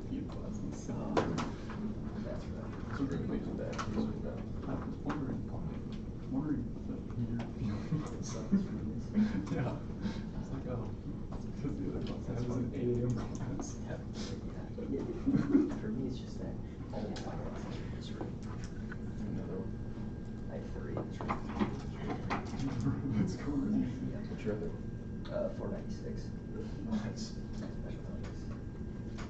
few classes. That's right. So we're going to do that. I was wondering yeah. It's like, oh, because the other class has an 8 a.m. class. For me, it's just that all of my classes are history. I have 3 in this room. That's cool. What's your other? 496. Nice.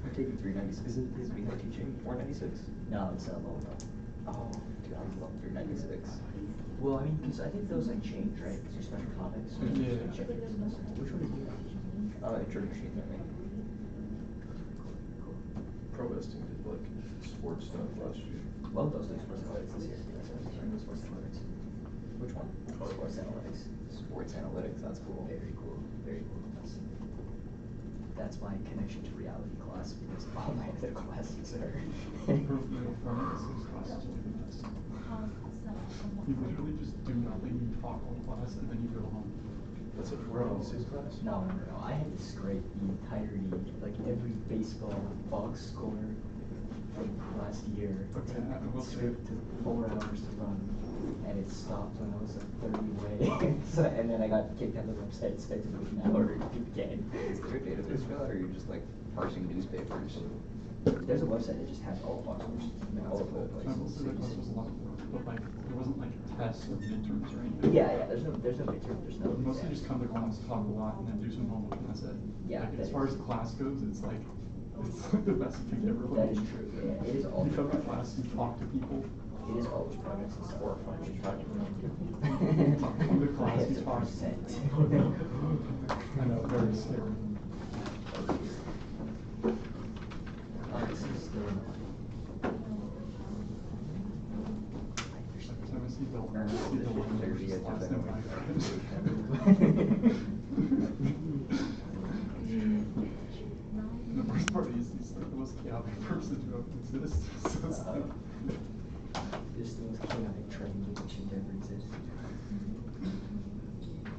I'm taking 396. Isn't his being teaching 496? No, it's low enough. Oh, dude, I love 396. Well, I mean, because I think those like change, right? Because you're special topics. Yeah. Which one did you teach? Intro to machine learning. Provesting did like sports stuff last year. Well, those do sports analytics this year. That's what I'm saying, sports analytics. Which one? Oh, sports analytics. Sports analytics, that's cool. Very cool. Very cool. That's my connection to reality class because all my other classes are. You literally just do nothing, you talk all class, and then you go home. That's a 496 class? No. I had to scrape the entirety, like every baseball box score from last year. Okay, I will say. Scraped to 4 hours to run, and it stopped when I was like 30 away. So, and then I got kicked out of the website, expected to an hour to do again. Is there a database for that, or are you just like parsing newspapers? There's a website that just has all box scores in all of the I will places. say that class was a lot of work, but like, there wasn't like tests or midterms or anything. Yeah, there's no midterm, there's no. Mostly just come to class, talk a lot, and then do some homework, and that's it. Yeah, Like, as far as the class goes, it's like the best you could ever That is true, yeah, it is all. You come to class, you talk to people. It is always projects and stuff. Or fun to talk to them. Come to I class, have you to talk. present. I know, very scary. This is still Every time I see Bill, I see the one There's just the last edge name of my it. The worst part is he's like the most chaotic person to ever exist. So it's like, This is the most chaotic triangulation to ever exist.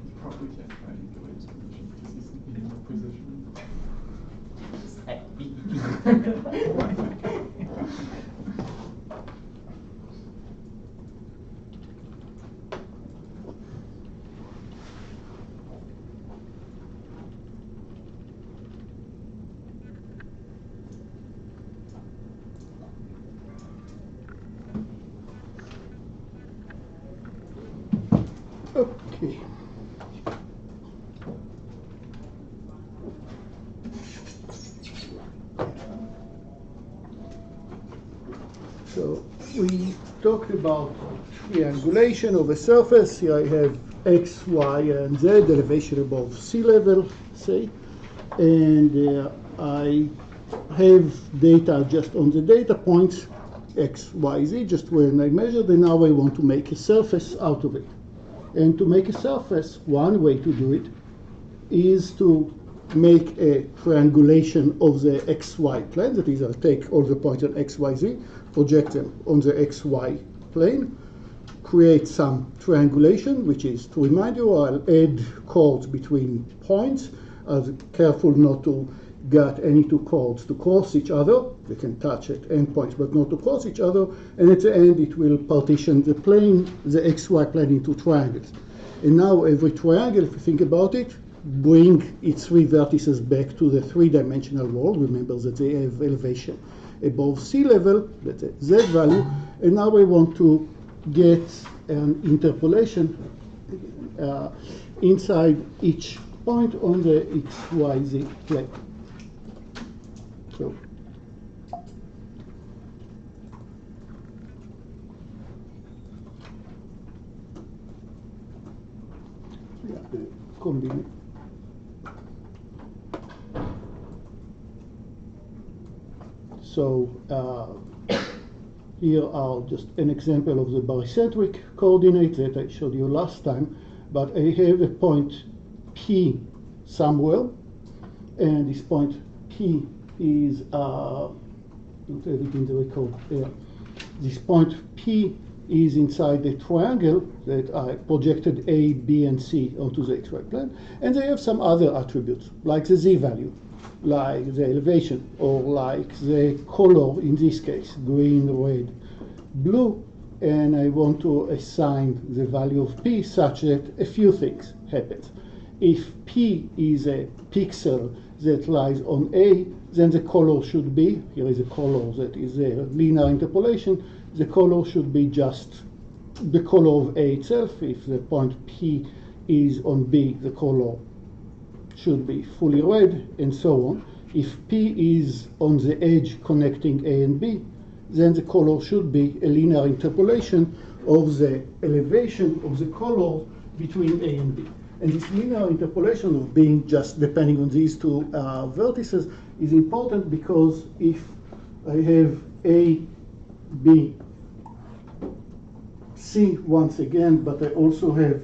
he probably can't triangulate his position because he's in no position. Okay. So we talked about triangulation of a surface. Here I have x, y, and z, elevation above sea level, say, and I have data just on the data points, x, y, z, just when I measured, and now I want to make a surface out of it. And to make a surface, one way to do it is to make a triangulation of the xy plane. That is, I'll take all the points on x, y, z, project them on the xy plane, create some triangulation, which is, to remind you, I'll add chords between points. I'll be careful not to get any two chords to cross each other. They can touch at endpoints, but not to cross each other. And at the end, it will partition the plane, the xy plane, into triangles. And now every triangle, if you think about it, bring its 3 vertices back to the 3-dimensional world. Remember that they have elevation above sea level, that's a z value. And now I want to get an interpolation inside each point on the xyz plane. So yeah, the combination. So here are just an example of the barycentric coordinate that I showed you last time, but I have a point P somewhere, and this point P is, don't have it in the record here. This point P is inside the triangle that I projected A, B, and C onto the XY plane, and they have some other attributes, like the Z value, like the elevation, or like the color, in this case, green, red, blue, and I want to assign the value of P such that a few things happen. If P is a pixel that lies on A, then the color should be, here is a color that is a linear interpolation, the color should be just the color of A itself. If the point P is on B, the color should be fully red, and so on. If P is on the edge connecting A and B, then the color should be a linear interpolation of the elevation of the color between A and B. And this linear interpolation of being just depending on these two vertices is important, because if I have A, B, C once again, but I also have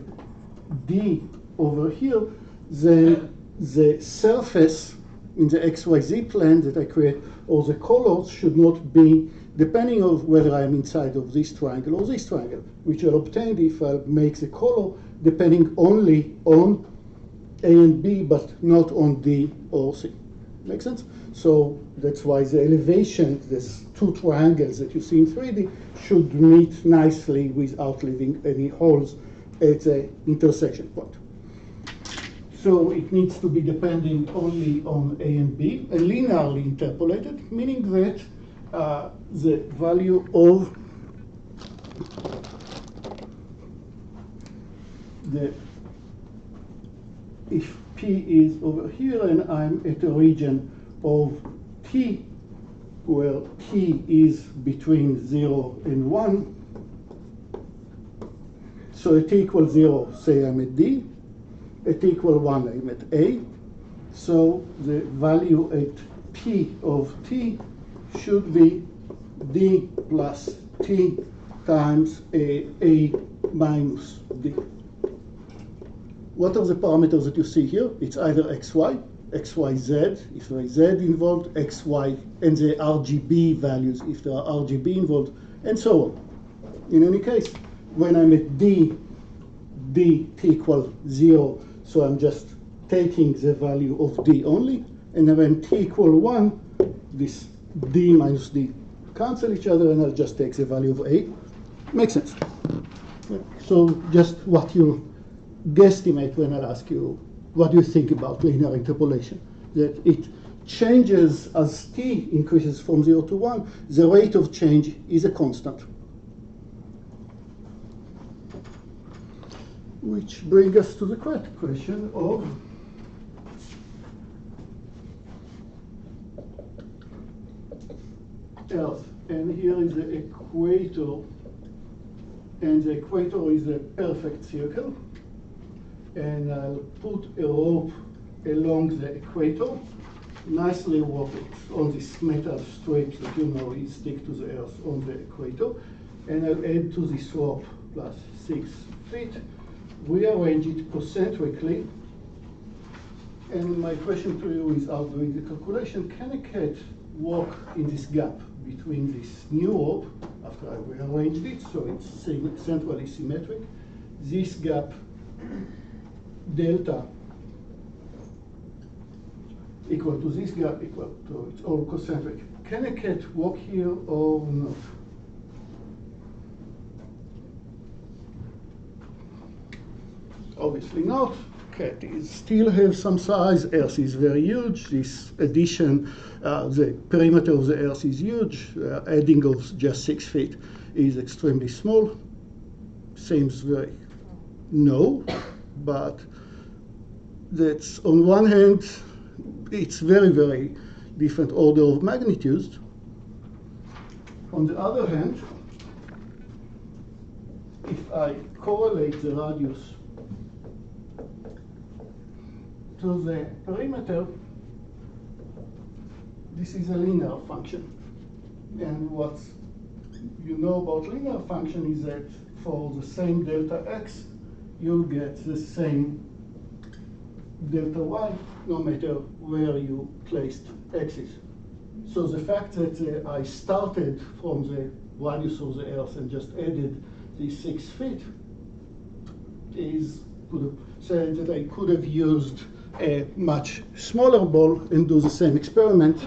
D over here, then the surface in the XYZ plane that I create, or the colors, should not be depending on whether I'm inside of this triangle or this triangle, which I'll obtain if I make the color depending only on A and B, but not on D or C. Make sense? So that's why the elevation, these two triangles that you see in 3D, should meet nicely without leaving any holes at the intersection point. So it needs to be depending only on A and B, and linearly interpolated, meaning that the value of if P is over here and I'm at a region of T where T is between 0 and 1, so at T equals 0, say I'm at D, at T equals 1, I'm at A, so the value at P of T should be D plus T times A minus D. What are the parameters that you see here? It's either XY, XYZ, if there is Z involved, XY, and the RGB values, if there are RGB involved, and so on. In any case, when I'm at D, T equals 0, so I'm just taking the value of D only, and then when T equals 1, this D minus D cancel each other, and I'll just take the value of A. Makes sense. So just what you guesstimate when I ask you, what do you think about linear interpolation? That it changes as T increases from 0 to 1, the rate of change is a constant. Which brings us to the question of Earth. And here is the equator, and the equator is a perfect circle. And I'll put a rope along the equator, nicely rope it on this metal strip that you know is stick to the Earth on the equator. And I'll add to this rope plus 6 feet, rearrange it concentrically. And my question to you is, out doing the calculation, can a cat walk in this gap between this new rope, after I rearranged it, so it's centrally symmetric, this gap, delta, equal to this gap, equal to, it's all concentric. Can a cat walk here or not? Obviously not. Cat is still have some size. Earth is very huge. This addition, the perimeter of the Earth is huge. Adding of just 6 feet is extremely small. Seems very no, but that's on one hand, it's very, very different order of magnitudes. On the other hand, if I correlate the radius to the perimeter, this is a linear function. And what you know about linear function is that for the same delta x, you'll get the same delta y, no matter where you placed x's. So the fact that I started from the radius of the Earth and just added these 6 feet is, could have said that I could have used a much smaller ball and do the same experiment,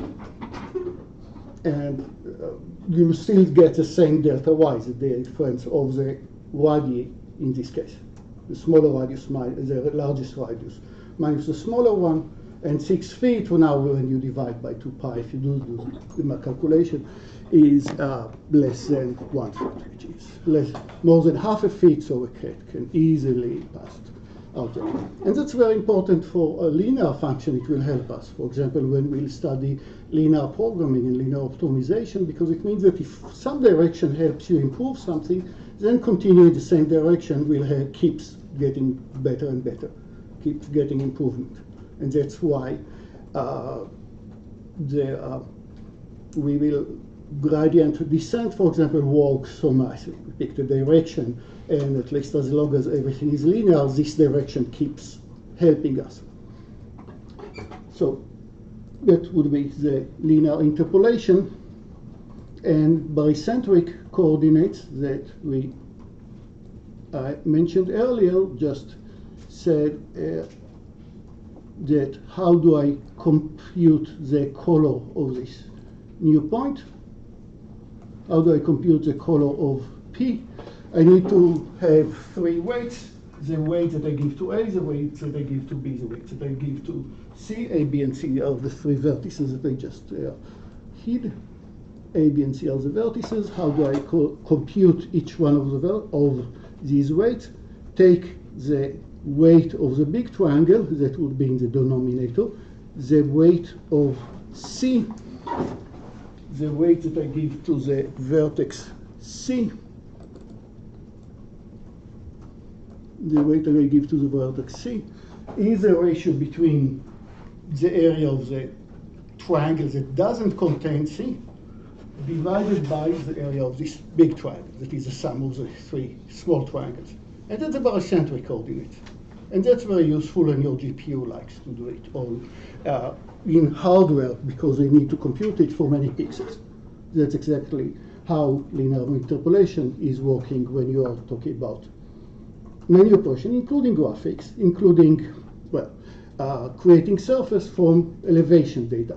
and you still get the same delta y, the difference of the radii in this case. The smaller radius, the largest radius, minus the smaller one, and 6 feet, well, now when you divide by 2 pi, if you do the calculation, is less than 1 foot, which is more than half a feet, so a cat can easily pass out there. And that's very important for a linear function. It will help us, for example, when we'll study linear programming and linear optimization, because it means that if some direction helps you improve something, then continue in the same direction will keeps getting better and better, keeps getting improvement. And that's why we will gradient descent, for example, works so nicely. We pick the direction, and at least as long as everything is linear, this direction keeps helping us. So that would be the linear interpolation, and barycentric coordinates that I mentioned earlier just said that how do I compute the color of this new point? How do I compute the color of P? I need to have 3 weights: the weight that I give to A, the weight that I give to B, the weight that I give to C. A, B, and C are the 3 vertices that I just hid. A, B, and C are the vertices. How do I compute each one of these weights? Take the weight of the big triangle, that would be in the denominator, the weight of C, the weight that I give to the vertex C, the weight that I give to the vertex C is the ratio between the area of the triangle that doesn't contain C divided by the area of this big triangle, that is the sum of the 3 small triangles. And that's a barycentric coordinate. And that's very useful, and your GPU likes to do it all in hardware because they need to compute it for many pixels. That's exactly how linear interpolation is working when you are talking about many operations, including graphics, including, well, creating surface from elevation data.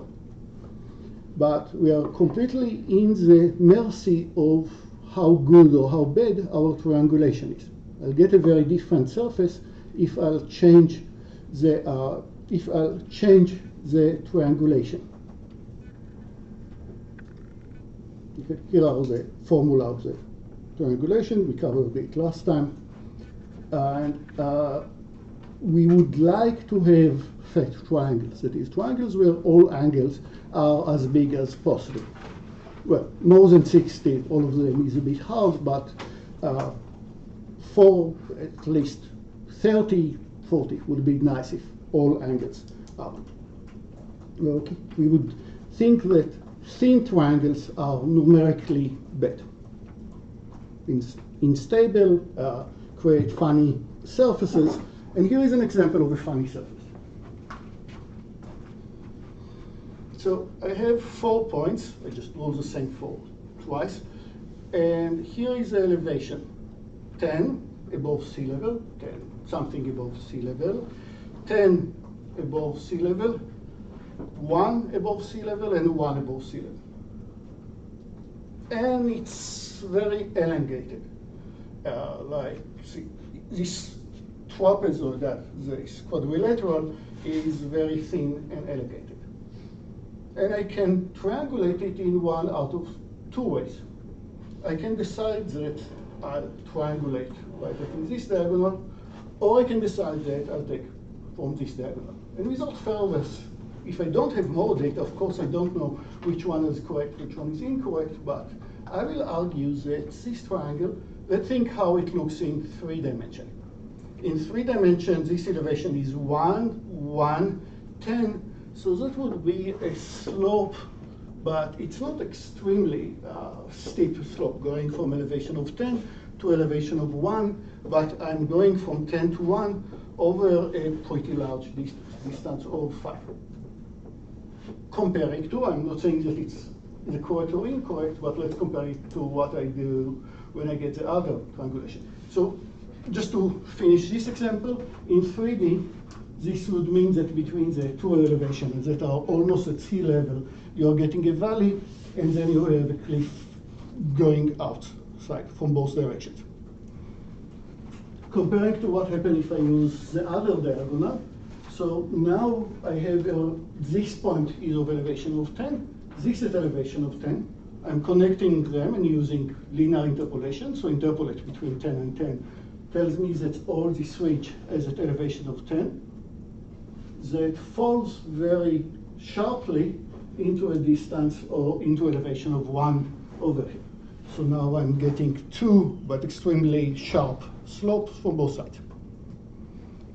But we are completely in the mercy of how good or how bad our triangulation is. I'll get a very different surface if I'll change the triangulation. Okay, here are the formula of the triangulation. We covered it last time. And we would like to have fat triangles, that is, triangles where all angles are as big as possible. Well, more than 60, all of them is a bit hard, but for at least 30, 40 would be nice if all angles are. Okay. We would think that thin triangles are numerically better. Unstable, create funny surfaces, and here is an example of a funny surface. So I have 4 points. I just roll the same 4 twice, and here is the elevation: 10 above sea level, 10 something above sea level, 10 above sea level, 1 above sea level, and 1 above sea level. And it's very elongated. Like, see, this trapezoid, this quadrilateral, is very thin and elongated. And I can triangulate it in one out of 2 ways. I can decide that I'll triangulate by taking this diagonal, or I can decide that I'll take from this diagonal. And without further, if I don't have more data, of course I don't know which one is correct, which one is incorrect, but I will argue that this triangle, let's think how it looks in 3 dimensions. In 3 dimensions, this elevation is 1, 1, 10. So that would be a slope, but it's not extremely steep slope, going from elevation of 10 to elevation of 1, but I'm going from 10 to 1 over a pretty large distance of 5. Comparing to, I'm not saying that it's the correct or incorrect, but let's compare it to what I do when I get the other triangulation. So just to finish this example, in 3D, this would mean that between the two elevations that are almost at sea level, you're getting a valley, and then you have a cliff going outside from both directions. Comparing to what happened if I use the other diagonal, so now I have this point is of elevation of 10, this is elevation of 10. I'm connecting them and using linear interpolation, so interpolate between 10 and 10 tells me that all this ridge is at elevation of 10, that falls very sharply into a distance or into elevation of 1 over here. So now I'm getting 2 but extremely sharp slopes from both sides.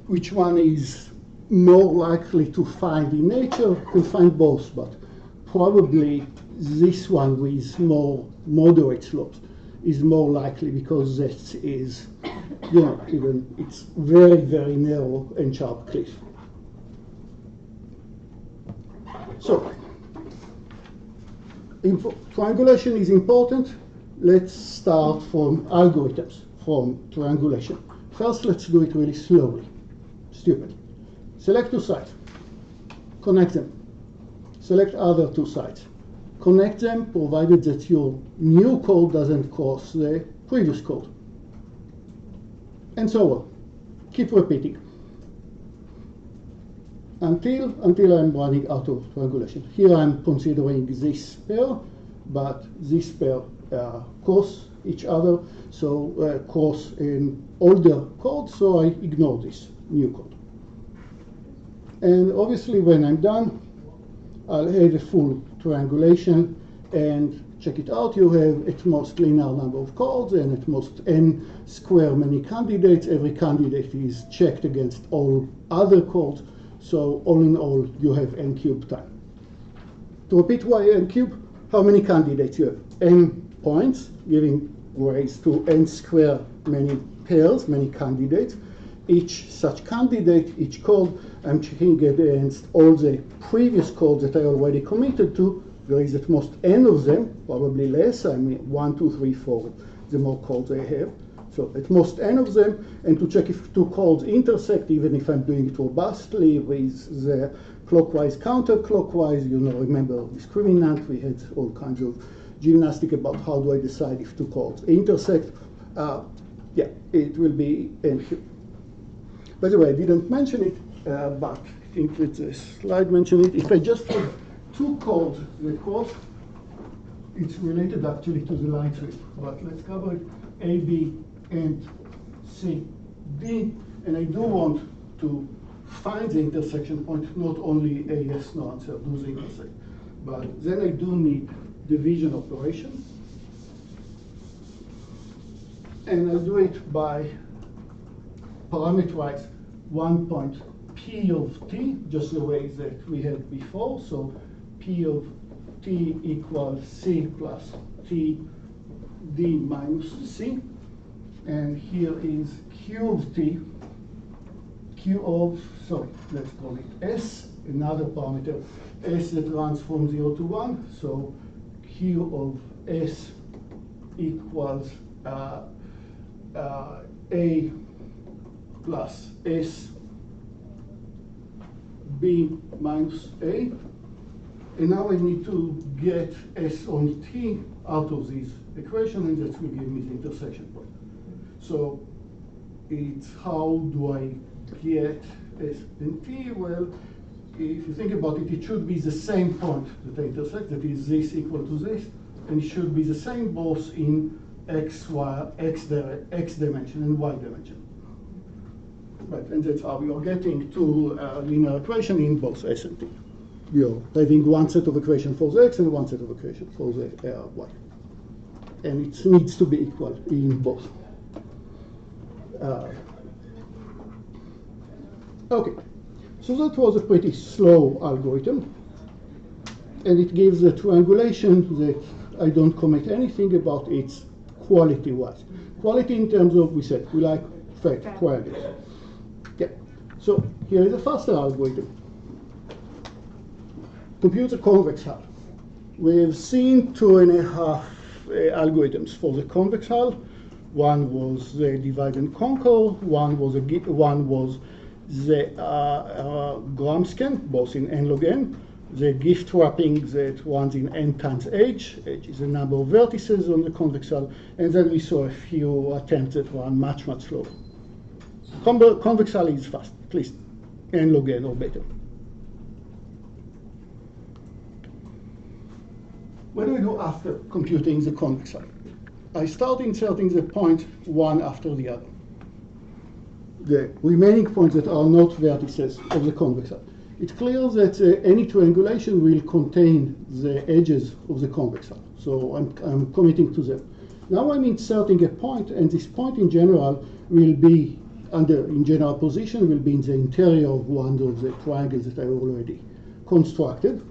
Which one is more likely to find in nature? You can find both, but probably this one with more moderate slopes is more likely because that is, you know, even it's very, very narrow and sharp cliff. So, triangulation is important. Let's start from algorithms, from triangulation. First, let's do it really slowly. Stupid. Select 2 sides. Connect them. Select other 2 sides. Connect them, provided that your new code doesn't cross the previous code. And so on. Keep repeating. Until I'm running out of triangulation. Here I'm considering this pair, but this pair cross each other, so cross an older code, so I ignore this new code. And obviously when I'm done, I'll have a full triangulation and check it out. You have at most linear number of chords and at most n square many candidates. Every candidate is checked against all other chords. So all in all, you have n cubed time. To repeat why n cubed, how many candidates you have? N points, giving rise to n square many pairs, many candidates. Each such candidate, each chord, I'm checking against all the previous chords that I already committed to. There is at most n of them, probably less. I mean 1, 2, 3, 4, the more chords I have. So at most n of them, and to check if 2 chords intersect, even if I'm doing it robustly with the clockwise, counterclockwise. You know, remember discriminant, we had all kinds of gymnastic about how do I decide if 2 chords intersect. Yeah, it will be n cubed. By the way, I didn't mention it, but I think that the slide mentioned it. If I just have 2 chords that cross, it's related actually to the line sweep. But let's cover it. A, B, and C, D. And I do want to find the intersection point, not only a yes, no answer, do the intersect. But then I do need division operation. And I do it by parameterize one point P of T, just the way that we had before. So P of T equals C plus T D minus C. And here is Q of T, Q of, sorry, let's call it S, another parameter, S that runs from 0 to 1. So Q of S equals A plus S B minus A. And now I need to get S on T out of this equation, and that will give me the intersection point. So it's how do I get S and T? Well, if you think about it, it should be the same point that I intersect, that is this equal to this, and it should be the same both in X dimension and Y dimension. Right, and that's how you're getting to linear equation in both S and T. You're having one set of equation for the X and one set of equation for the Y. And it needs to be equal in both. Okay, so that was a pretty slow algorithm. And it gives a triangulation that I don't comment anything about its quality-wise. Quality in terms of, we said, we like fat triangles. Yeah. So here is a faster algorithm. Compute a convex hull. We have seen 2.5 algorithms for the convex hull. One was the divide and conquer. One was the gram scan, both in n log n. The gift wrapping that runs in n times h. H is the number of vertices on the convex hull. And then we saw a few attempts that run much slower. Convex hull is fast, at least n log n or better. What do we do after computing the convex hull? I start inserting the point one after the other. The remaining points that are not vertices of the convex hull. It's clear that any triangulation will contain the edges of the convex hull. So I'm committing to them. Now I'm inserting a point, and this point in general will be in general position, will be in the interior of one of the triangles that I already constructed.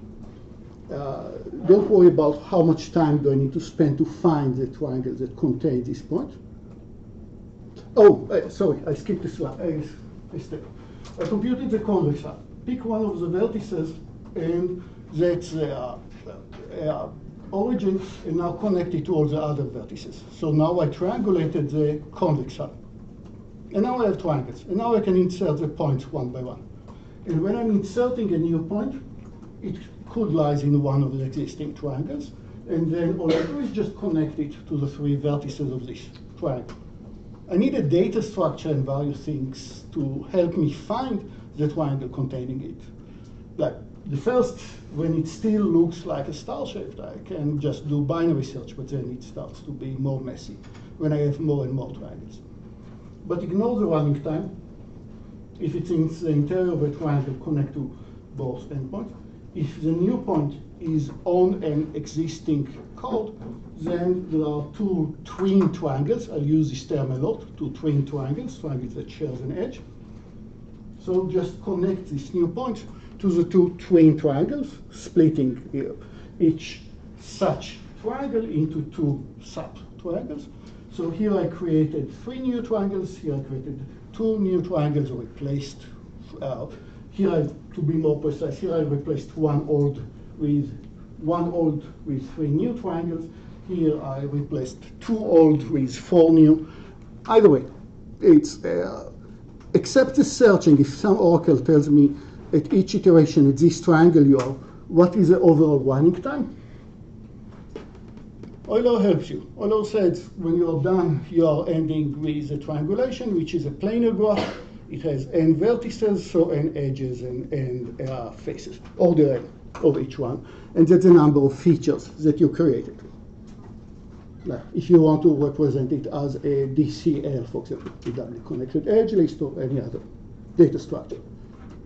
Don't worry about how much time do I need to spend to find the triangle that contains this point. Oh, sorry, I skipped a slide. A step. I computed the convex hull. Pick one of the vertices, and that's the origin, and now connect it to all the other vertices. So now I triangulated the convex hull. And now I have triangles. And now I can insert the points one by one. And when I'm inserting a new point, it could lie in one of the existing triangles. And then all I do is just connect it to the three vertices of this triangle. I need a data structure and various things to help me find the triangle containing it. Like the first, when it still looks like a star-shaped, I can just do binary search, but then it starts to be more messy when I have more and more triangles. But ignore the running time. If it's in the interior of a triangle, connect to both endpoints. If the new point is on an existing chord, then there are two twin triangles. I'll use this term a lot, two twin triangles that share an edge. So just connect this new point to the two twin triangles, splitting each such triangle into two sub-triangles. So here I created three new triangles, here I created two new triangles, or replaced. To be more precise, here I replaced one old with three new triangles. Here I replaced two old with four new. Either way, it's except the searching. If some oracle tells me at each iteration at this triangle you are, what is the overall running time? Euler helps you. Euler says when you are done, you are ending with a triangulation, which is a planar graph. It has n vertices, so n edges and faces, order n of each one. And that's the number of features that you created. Now, if you want to represent it as a DCL, for example, a doubly connected edge list or any other data structure.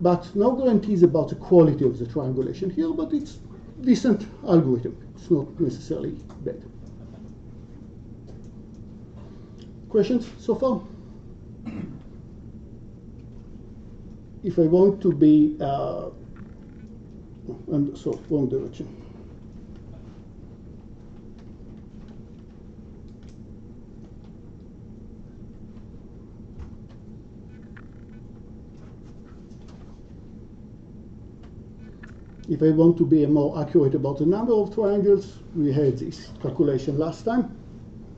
But no guarantees about the quality of the triangulation here, but it's decent algorithm. It's not necessarily bad. Questions so far? If I want to be, wrong direction. If I want to be more accurate about the number of triangles, we had this calculation last time.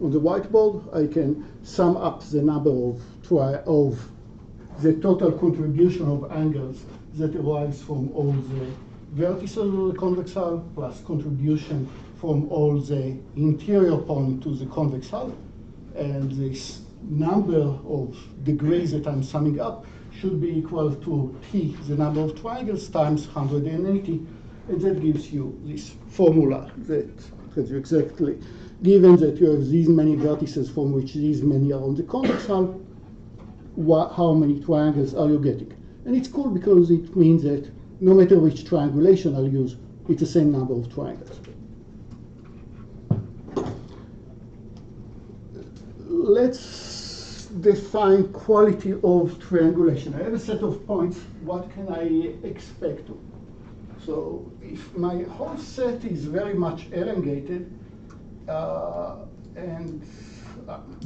On the whiteboard, I can sum up the number of the total contribution of angles that arises from all the vertices of the convex hull, plus contribution from all the interior point to the convex hull. And this number of degrees that I'm summing up should be equal to T, the number of triangles, times 180. And that gives you this formula that tells you exactly, given that you have these many vertices from which these many are on the convex hull, how many triangles are you getting? And it's cool because it means that no matter which triangulation I'll use, it's the same number of triangles. Let's define quality of triangulation. I have a set of points. What can I expect to? So if my whole set is very much elongated, and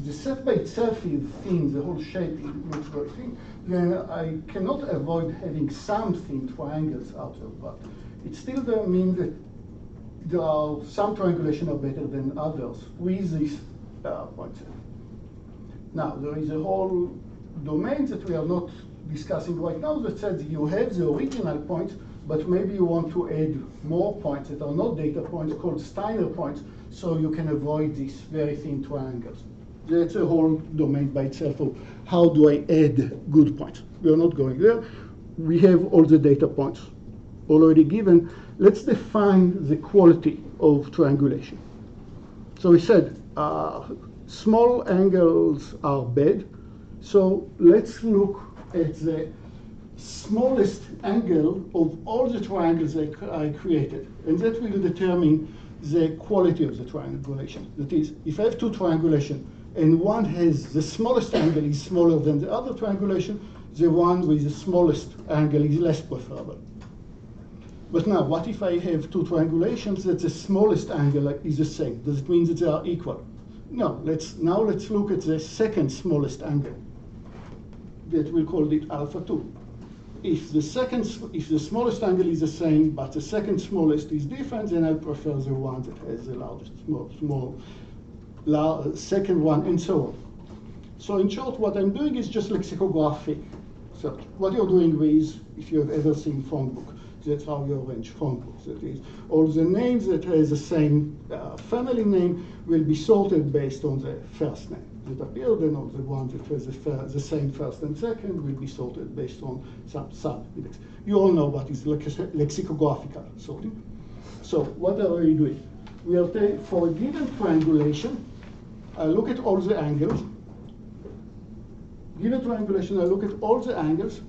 the set by itself is thin, the whole shape looks very thin, then I cannot avoid having some thin triangles out there, but it still doesn't mean that there are some triangulation are better than others with this point set. Now, there is a whole domain that we are not discussing right now that says you have the original points, but maybe you want to add more points that are not data points called Steiner points, so you can avoid these very thin triangles. That's a whole domain by itself of how do I add good points. We are not going there. We have all the data points already given. Let's define the quality of triangulation. So we said small angles are bad. So let's look at the smallest angle of all the triangles I created. And that will determine the quality of the triangulation. That is, if I have two triangulation and one has the smallest angle is smaller than the other triangulation, the one with the smallest angle is less preferable. But now, what if I have two triangulations that the smallest angle is the same? Does it mean that they are equal? No. Now let's look at the second smallest angle. That we'll call it alpha 2. If the smallest angle is the same, but the second smallest is different, then I prefer the one that has the largest, second one, and so on. So in short, what I'm doing is just lexicographic search. What you're doing is, if you have ever seen phone book, that's how you arrange phone books. That is, all the names that has the same family name will be sorted based on the first name that appeared, and all the ones that has the same first and second will be sorted based on some sub-index. You all know what is lexicographical sorting. So what are we doing? We are for a given triangulation, I look at all the angles. Given triangulation, I look at all the angles.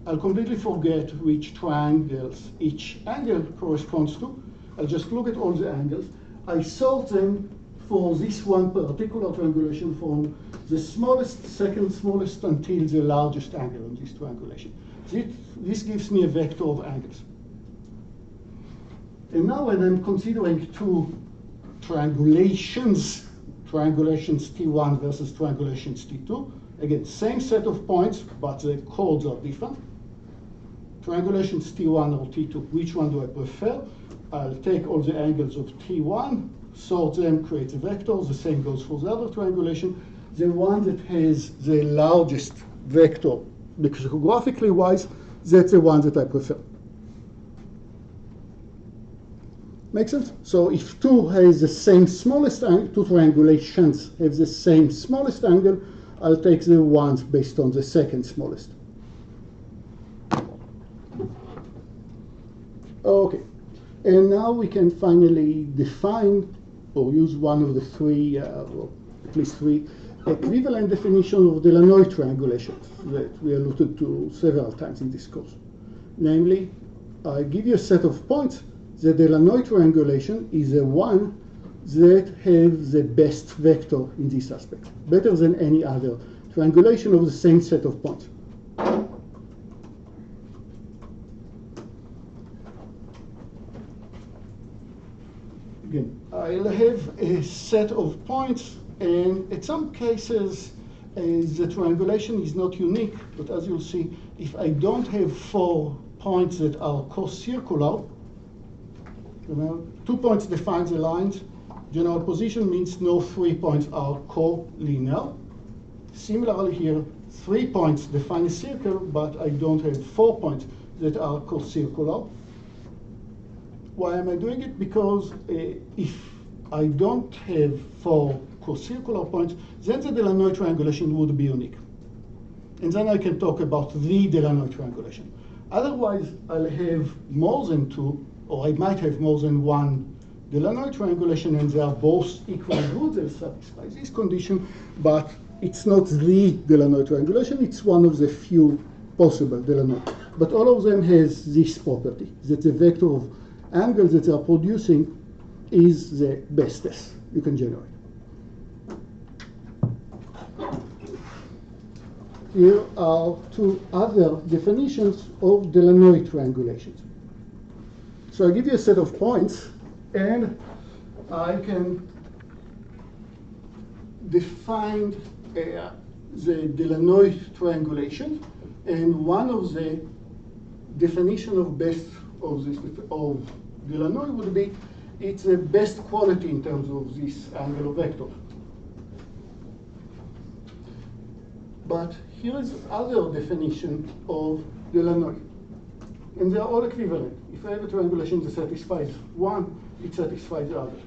I'll completely forget which triangles each angle corresponds to. I'll just look at all the angles. I sort them for this one particular triangulation from the smallest, second smallest, until the largest angle on this triangulation. This gives me a vector of angles. And now when I'm considering two triangulations T1 versus triangulations T2, again, same set of points, but the chords are different. Triangulations T1 or T2, which one do I prefer? I'll take all the angles of T1, sort them, create a vector. The same goes for the other triangulation. The one that has the largest vector, because graphically wise, that's the one that I prefer. Make sense? So if two has the same smallest angle, two triangulations have the same smallest angle, I'll take the ones based on the second smallest. Okay, and now we can finally define or use one of the three, or at least three, equivalent definitions of Delanoy triangulation that we alluded to several times in this course. Namely, I give you a set of points. The Delanoy triangulation is the one that has the best vector in this aspect, better than any other triangulation of the same set of points. Again, I'll have a set of points, and in some cases, the triangulation is not unique, but as you'll see, if I don't have 4 points that are co-circular, 2 points define the lines. General position means no 3 points are co-linear. Similarly here, 3 points define a circle, but I don't have 4 points that are co-circular. Why am I doing it? Because if I don't have 4 co-circular points, then the Delanoy triangulation would be unique. And then I can talk about the Delanoy triangulation. Otherwise, I'll have more than 2, or I might have more than 1 Delanoy triangulation, and they are both equally good. They'll satisfy this condition, but it's not the Delanoy triangulation. It's one of the few possible Delanoy. But all of them has this property, that the vector of angles that they are producing is the bestest you can generate. Here are 2 other definitions of Delanoy triangulations. So I give you a set of points, and I can define the Delanoy triangulation, and one of the definition of best of Delanoy would be it's the best quality in terms of this angular vector. But here is other definition of Delanoy. And they are all equivalent. If I have a triangulation that satisfies one, it satisfies the other.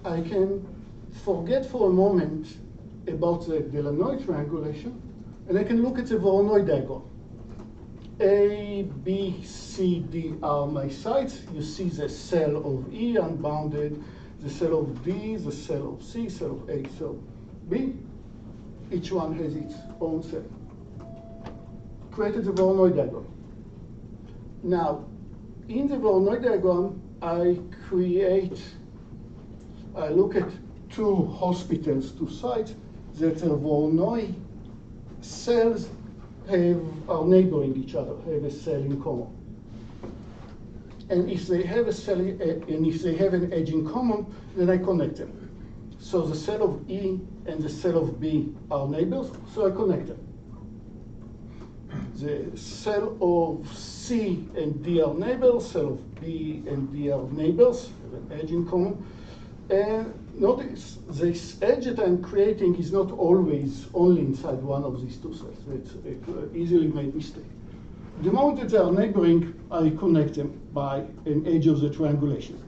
I can forget for a moment about the Delanoy triangulation, and I can look at the Voronoi diagram. A, B, C, D are my sides. You see the cell of E unbounded, the cell of D, the cell of C, cell of A, cell of B. Each one has its own cell. Created the Voronoi diagram. Now, in the Voronoi diagram, I look at two hospitals, two sites that the Voronoi cells are neighboring each other, have a cell in common. And if they have a cell, and if they have an edge in common, then I connect them. So the cell of E and the cell of B are neighbors, so I connect them. The cell of C and D are neighbors, cell of B and D are neighbors, have an edge in common. And notice this edge that I'm creating is not always only inside one of these two cells. It's an easily made mistake. The moment that they are neighboring, I connect them by an edge of the triangulation.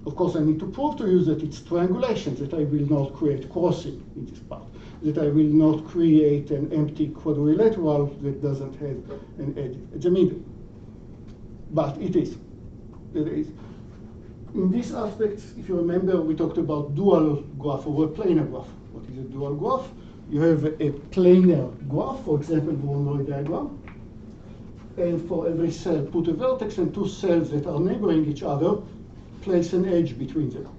Of course, I need to prove to you that it's triangulation, that I will not create crossing in this part, that I will not create an empty quadrilateral that doesn't have an edge at the middle. But it is. It is. In this aspect, if you remember, we talked about dual graph over a planar graph. What is a dual graph? You have a planar graph, for example, Voronoi diagram. And for every cell, put a vertex and two cells that are neighboring each other, place an edge between them.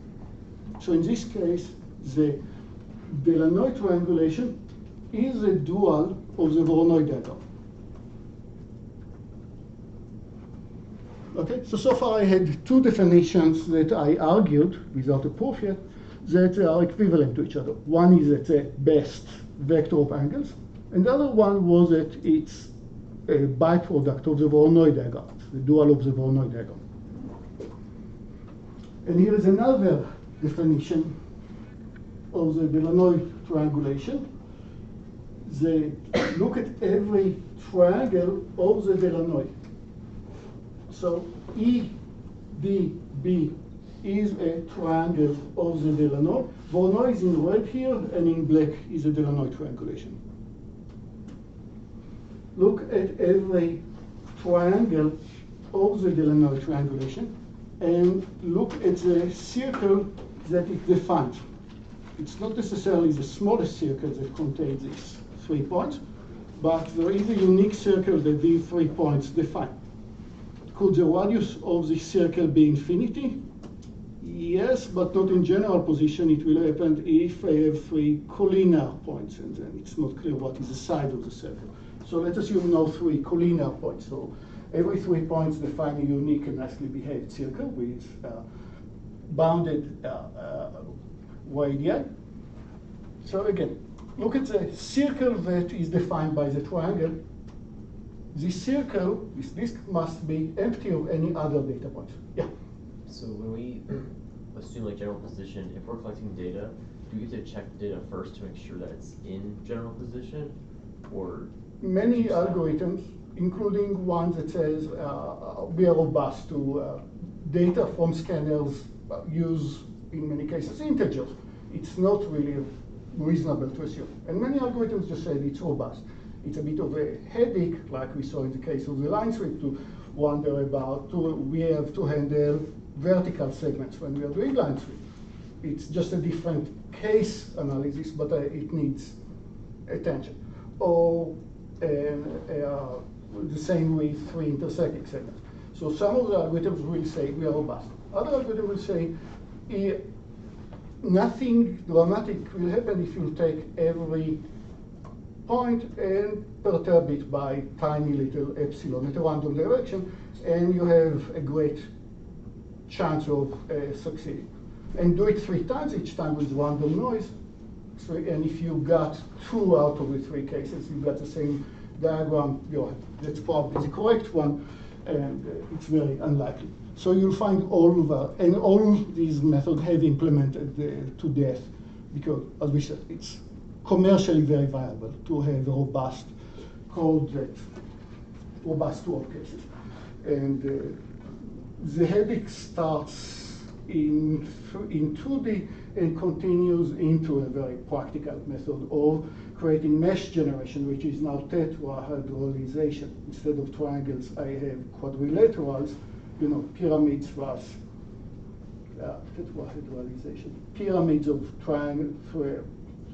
So in this case, the Delanoy triangulation is a dual of the Voronoi diagram. Okay, so far I had two definitions that I argued, without a proof yet, that are equivalent to each other. One is that the best vector of angles, and the other one was that it's a byproduct of the Voronoi diagram, the dual of the Voronoi diagram. And here is another definition of the Delanoy triangulation. They look at every triangle of the Delanoy. So EDB is a triangle of the Delanoy. Voronoi is in red here, and in black is a Delanoy triangulation. Look at every triangle of the Delanoy triangulation, and look at the circle that it defines. It's not necessarily the smallest circle that contains these 3 points, but there is a unique circle that these 3 points define. Could the radius of the circle be infinity? Yes, but not in general position. It will happen if I have 3 collinear points, and then it's not clear what is the side of the circle. So let's assume no 3 collinear points. So every 3 points define a unique and nicely behaved circle with bounded radii. So again, look at the circle that is defined by the triangle. This circle, this disk, must be empty of any other data points. Yeah? So when we assume like general position, if we're collecting data, do we get to check the data first to make sure that it's in general position, or? Many algorithms, including one that says we are robust to data from scanners, use in many cases integers. It's not really reasonable to assume. And many algorithms just said it's robust. It's a bit of a headache, like we saw in the case of the line sweep, to wonder about, we have to handle vertical segments when we are doing line sweep. It's just a different case analysis, but it needs attention. Or the same with 3 intersecting segments. So some of the algorithms will say we are robust. Other algorithms will say nothing dramatic will happen if you take every point and perturb it by tiny little epsilon at a random direction, and you have a great chance of succeeding. And do it 3 times, each time with random noise. So, and if you got 2 out of the 3 cases, you got the same diagram, that's probably the correct one, and it's very unlikely. So you'll find all these methods have implemented to death, because, as we said, it's commercially very viable to have a robust code robust to all cases. And the headache starts in 2D and continues into a very practical method of creating mesh generation, which is now tetrahedralization. Instead of triangles, I have quadrilaterals, pyramids was tetrahedralization. Pyramids of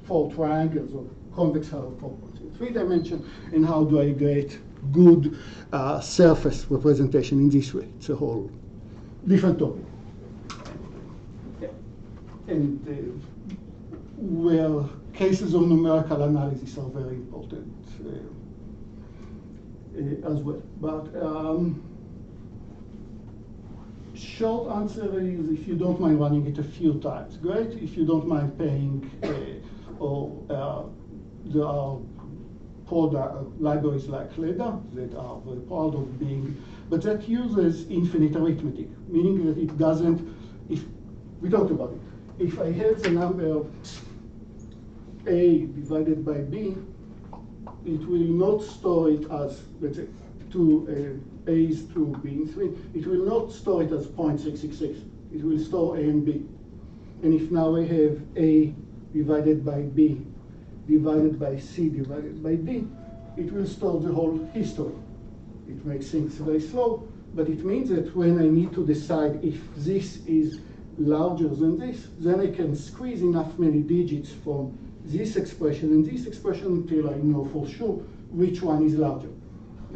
four triangles of convex hull properties in 3 dimensions, and how do I get good surface representation in this way? It's a whole different topic. And where cases of numerical analysis are very important as well. But short answer is, if you don't mind running it a few times, great. If you don't mind paying, there are libraries like Leda that are very proud of being, but that uses infinite arithmetic, meaning that it doesn't, if we talked about it, if I have the number A divided by B, it will not store it as, let's say, 2 A's to B in 3. It will not store it as 0.666. It will store A and B. And if now I have A divided by B divided by C divided by D, it will store the whole history. It makes things very slow, but it means that when I need to decide if this is larger than this, then I can squeeze enough many digits from this expression and this expression until I know for sure which one is larger.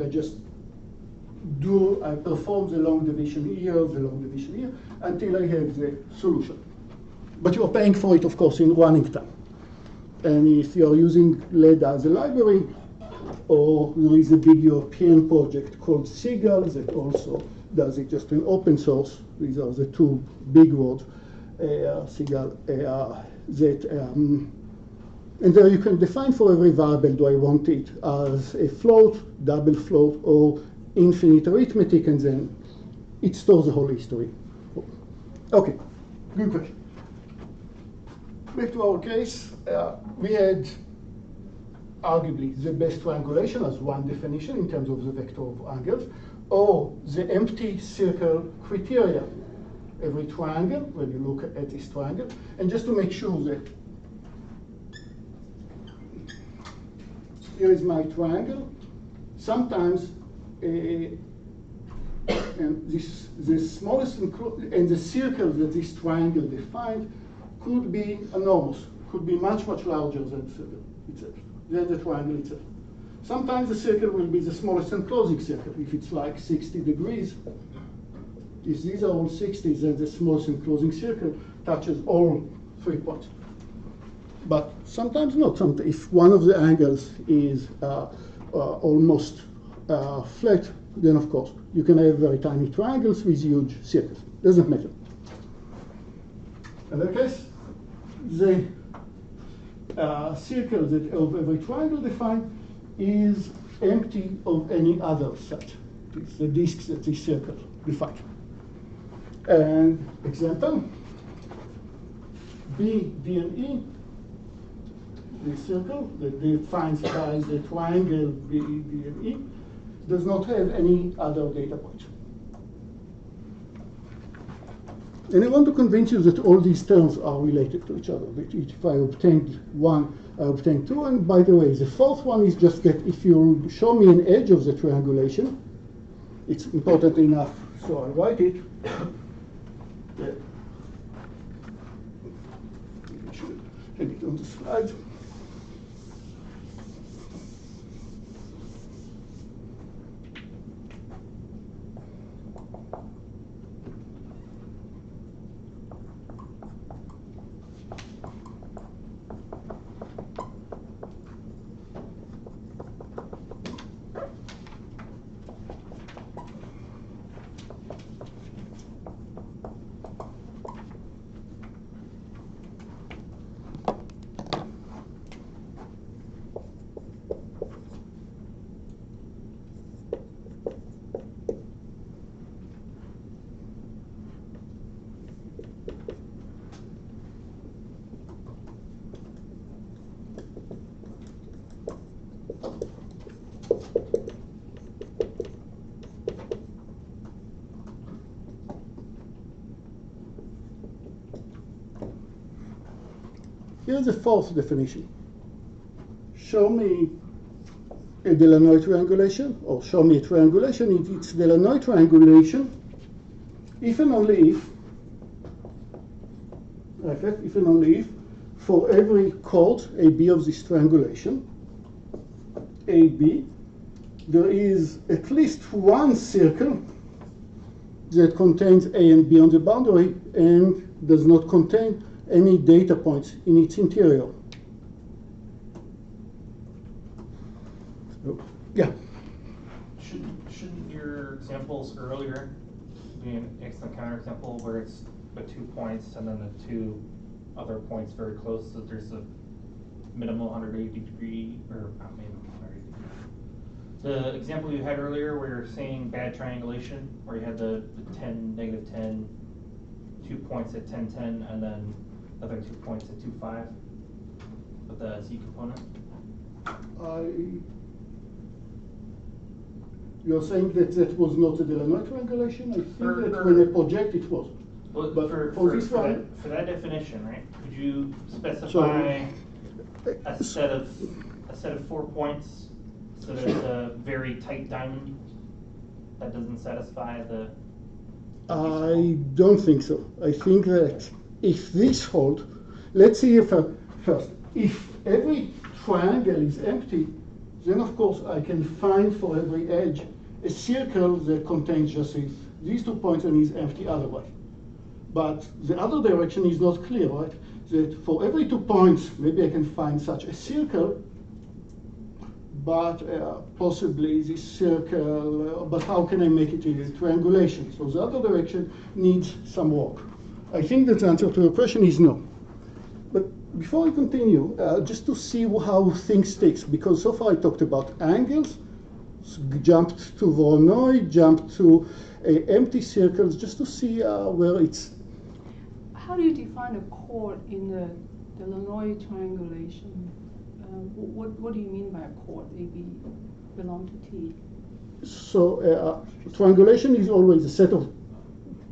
I just perform the long division here, the long division here, until I have the solution. But you're paying for it, of course, in running time. And if you're using Leda as a library, or there is a big European project called Seagull that also does it just in open source. These are the 2 big words, Seagull, and there you can define for every variable, do I want it as a float, double float, or infinite arithmetic, and then it stores the whole history. Okay, good question. Back to our case, we had arguably the best triangulation as one definition in terms of the vector of angles, or the empty circle criteria. Every triangle, when you look at this triangle, and just to make sure that here is my triangle. Sometimes, and the smallest and the circle that this triangle defines could be enormous, could be much, much larger than the circle itself, than the triangle itself. Sometimes the circle will be the smallest enclosing circle. If it's like 60 degrees, if these are all 60s, then the smallest enclosing circle touches all 3 points. But sometimes not. If one of the angles is almost flat, then of course you can have very tiny triangles with huge circles. Doesn't matter. In that case, the circle that of every triangle defined is empty of any other such. It's the disks that this circle defines. And example, B, D, and E, the circle that defines by the triangle B, D, and E, does not have any other data points. And I want to convince you that all these terms are related to each other. That if I obtained 1, I obtained 2. And by the way, the 4th one is just that if you show me an edge of the triangulation, it's important enough, so I'll write it. Yeah. I should have it on the slide. Here's the fourth definition. Show me a Delanoy triangulation, or show me a triangulation. If it's Delanoy triangulation, if and only if, if and only if, for every chord AB of this triangulation, AB, there is at least one circle that contains A and B on the boundary and does not contain any data points in its interior. So, yeah. Shouldn't your examples earlier be an excellent counterexample where it's the 2 points and then the 2 other points very close, so there's a minimal 180 degree, or not minimum 180 degree. The example you had earlier where you're saying bad triangulation, where you had the 10, -10, 2 points at 10, 10, and then other 2 points at 2, 5 with the Z component. You're saying that that was not a Delanoy triangulation? I think that when I project it was. Well, But for this one, for that definition, right? Could you specify a set of 4 points so that it's a very tight diamond that doesn't satisfy the? I don't think so. I think that if this holds, let's see if first, if every triangle is empty, then of course I can find for every edge a circle that contains just these 2 points and is empty otherwise. But the other direction is not clear, right? That for every 2 points, maybe I can find such a circle, but possibly this circle, but how can I make it a triangulation? So the other direction needs some work. I think that the answer to your question is no. But before I continue, just to see how things stick, because so far I talked about angles, jumped to Voronoi, jumped to empty circles, just to see where it's. How do you define a chord in the Delanoy triangulation? What do you mean by a chord? AB belong to T. So triangulation is always a set of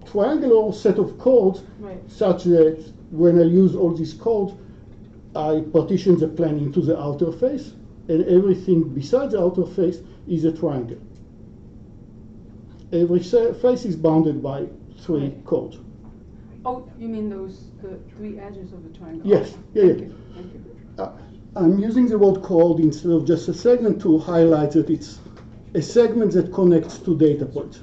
triangular set of chords, Right. such that when I use all these chords, I partition the plane into the outer face, and everything besides the outer face is a triangle. Every face is bounded by 3 Right. chords. Oh, you mean the 3 edges of the triangle? Yes, yeah, Thank yeah. you. Thank you. I'm using the word chord instead of just a segment to highlight that it's a segment that connects to data points.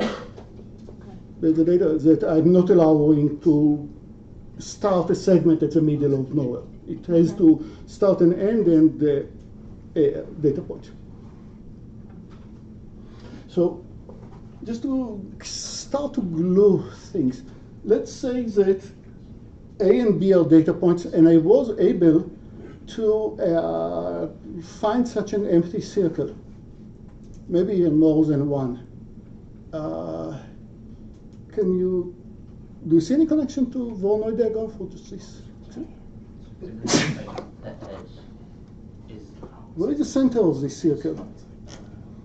The data that I'm not allowing to start a segment at the middle of nowhere. It has to start and end and the data point. So just to start to glue things, let's say that A and B are data points, and I was able to find such an empty circle, maybe even more than one. Do you see any connection to Voronoi diagram for just this? That edge is. Where is the center of this circle?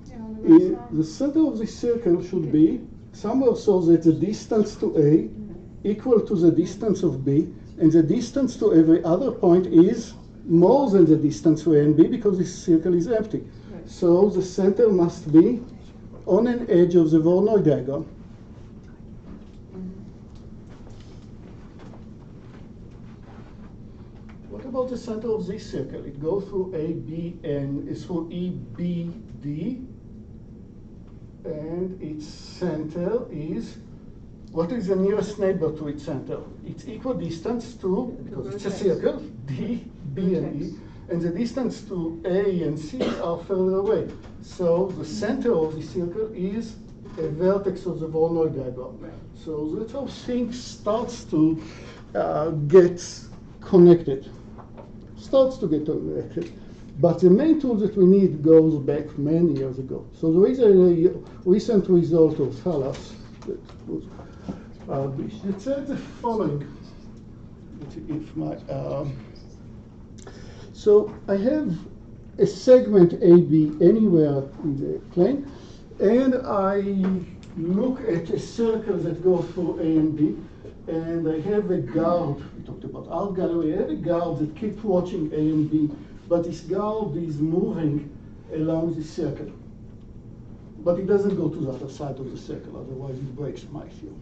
Yeah, on the right side. The center of this circle should be somewhere so that the distance to A equal to the distance of B, and the distance to every other point is more than the distance to A and B because this circle is empty. Right. So the center must be on an edge of the Voronoi diagram. What about the center of this circle? It goes through A, B, and it's through E, B, D, and its center is, what is the nearest neighbor to its center? It's equidistant to, because it's a circle, D, B, and E, and the distance to A and C are further away. So the center of the circle is a vertex of the Voronoi diagram. Right. So that's how things starts to get connected. But the main tool that we need goes back many years ago. So there is a recent result of Thalas that was published. It said the following. So I have a segment AB anywhere in the plane, and I look at a circle that goes through A and B. and I have a guard. We talked about art gallery. I have a guard that keeps watching A and B, but this guard is moving along the circle. But it doesn't go to the other side of the circle, otherwise it breaks my theorem.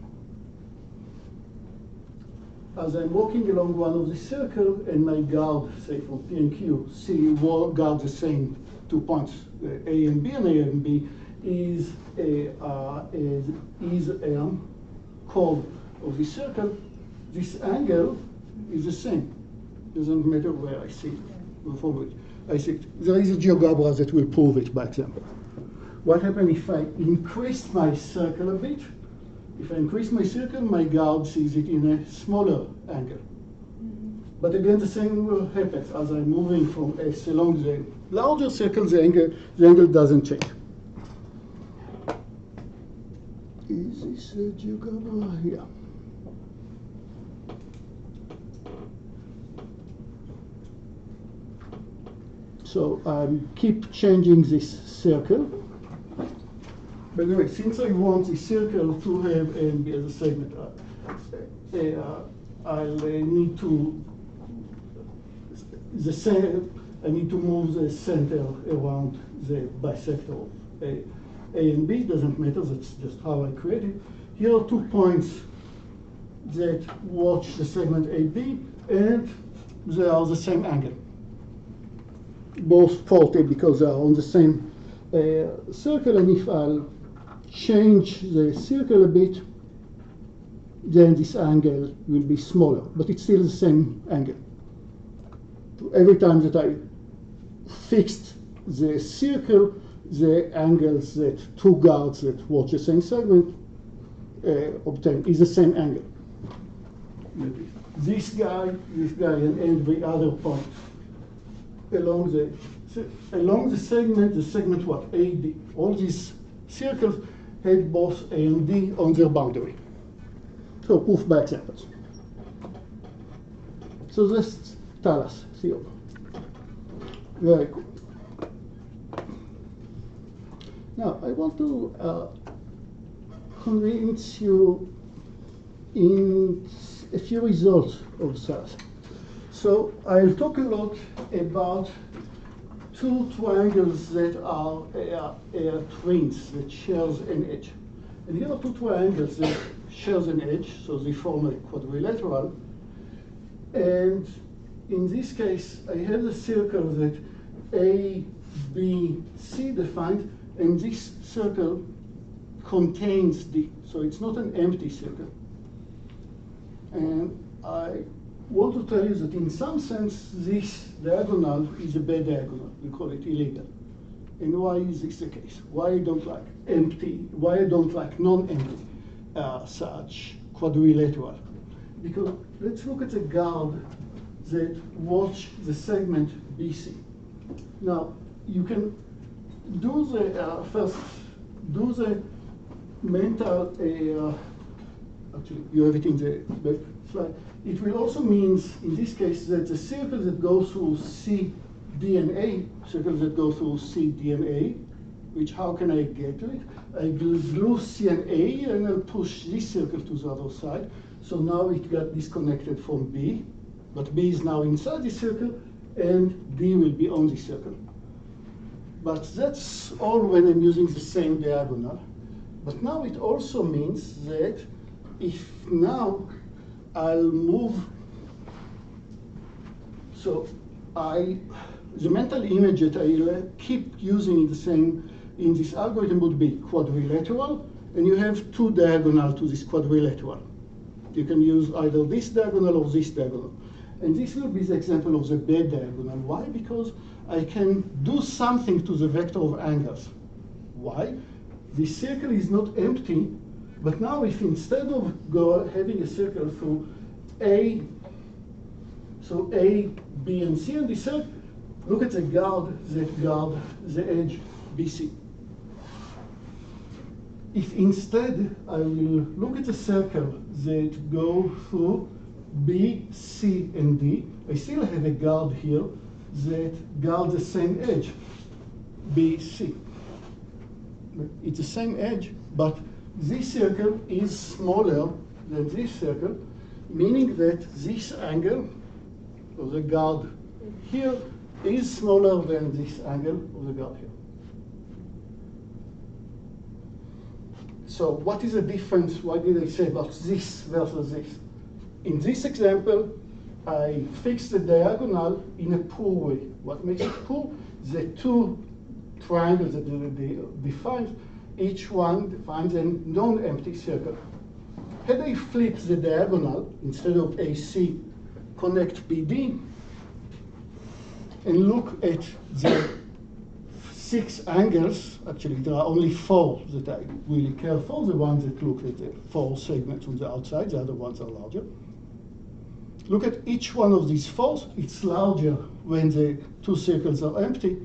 As I'm walking along one of the circle, and my guard, say from P and Q, guard the same 2 points, A and B, and A and B is a chord of the circle. This angle is the same. Doesn't matter where I see it, from which I see it. There is a GeoGebra that will prove it by example. What happens if I increase my circle a bit? If I increase my circle, my guard sees it in a smaller angle. But again, the same happens as I'm moving from S along the larger circle, the angle doesn't change. Is this a GeoGebra? Yeah. So I keep changing this circle. By the way, since I want the circle to have A and B as a segment, I'll need to I need to move the center around the bisector of A and B. Doesn't matter. That's just how I create it. Here are 2 points that watch the segment AB, and they are the same angle. Both 40 because they are on the same circle, and if I'll change the circle a bit, then this angle will be smaller, but it's still the same angle. Every time that I fixed the circle, the angles that 2 guards that watch the same segment obtain is the same angle. This guy, and every other point along the segment what? AD. All these circles had both A and D on their boundary. So proof by examples. So this Talas theorem. Very cool. Now I want to convince you in a few results of Talas. So I'll talk a lot about 2 triangles that are twins that shares an edge. And here are 2 triangles that shares an edge, so they form a quadrilateral. And in this case, I have the circle that A, B, C defined, and this circle contains D. So it's not an empty circle. And I want to tell you that in some sense, this diagonal is a bad diagonal. We call it illegal. And why is this the case? Why I don't like empty, why I don't like non-empty such quadrilateral? Because let's look at the guard that watch the segment BC. Now, you can do the, first, do the mental, actually, you have it in the back slide. It will also mean, in this case, that the circle that goes through C, D, and A, circles that go through C, D, and A, which how can I get to it? I glue C and A, and I'll push this circle to the other side. So now it got disconnected from B, but B is now inside the circle, and D will be on the circle. But that's all when I'm using the same diagonal. But now it also means that if now I'll move, so the mental image that I keep using in this algorithm would be quadrilateral, and you have 2 diagonal to this quadrilateral. You can use either this diagonal or this diagonal. And this will be the example of the bad diagonal. Why? Because I can do something to the vector of angles. Why? The circle is not empty, but now if instead of having a circle through A, so A, B, and C, and the circle, look at the guard that guard the edge BC. If instead I will look at the circle that go through B, C, and D, I still have a guard here that guard the same edge, B, C. It's the same edge, but this circle is smaller than this circle, meaning that this angle of the guard here is smaller than this angle of the guard here. So what is the difference? Why did I say about this versus this? In this example, I fixed the diagonal in a poor way. What makes it poor? The two triangles that they define, each one defines a non-empty circle. Had I flipped the diagonal, instead of AC, connect BD, and look at the 6 angles, actually there are only 4 that I really care for, the ones that look at the 4 segments on the outside, the other ones are larger. Look at each one of these 4s, it's larger when the 2 circles are empty,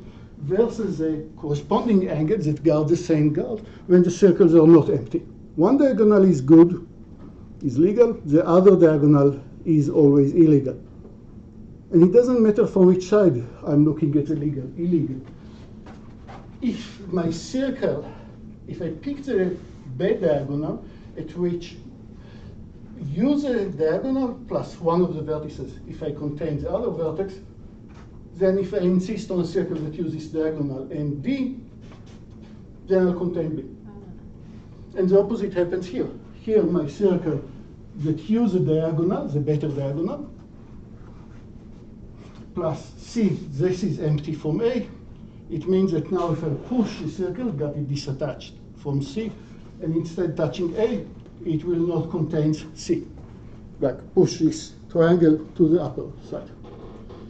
versus the corresponding angles that guard the same guard when the circles are not empty. One diagonal is good, is legal, the other diagonal is always illegal. And it doesn't matter from which side I'm looking at illegal. If my circle, if I pick the bad diagonal at which use a diagonal plus one of the vertices, if I contain the other vertex, then if I insist on a circle that uses diagonal and D, then I'll contain B. And the opposite happens here. Here my circle that uses a diagonal, the better diagonal, plus C, this is empty from A. It means that now if I push the circle, got it disattached from C, and instead touching A, it will not contain C. Like push this triangle to the upper side.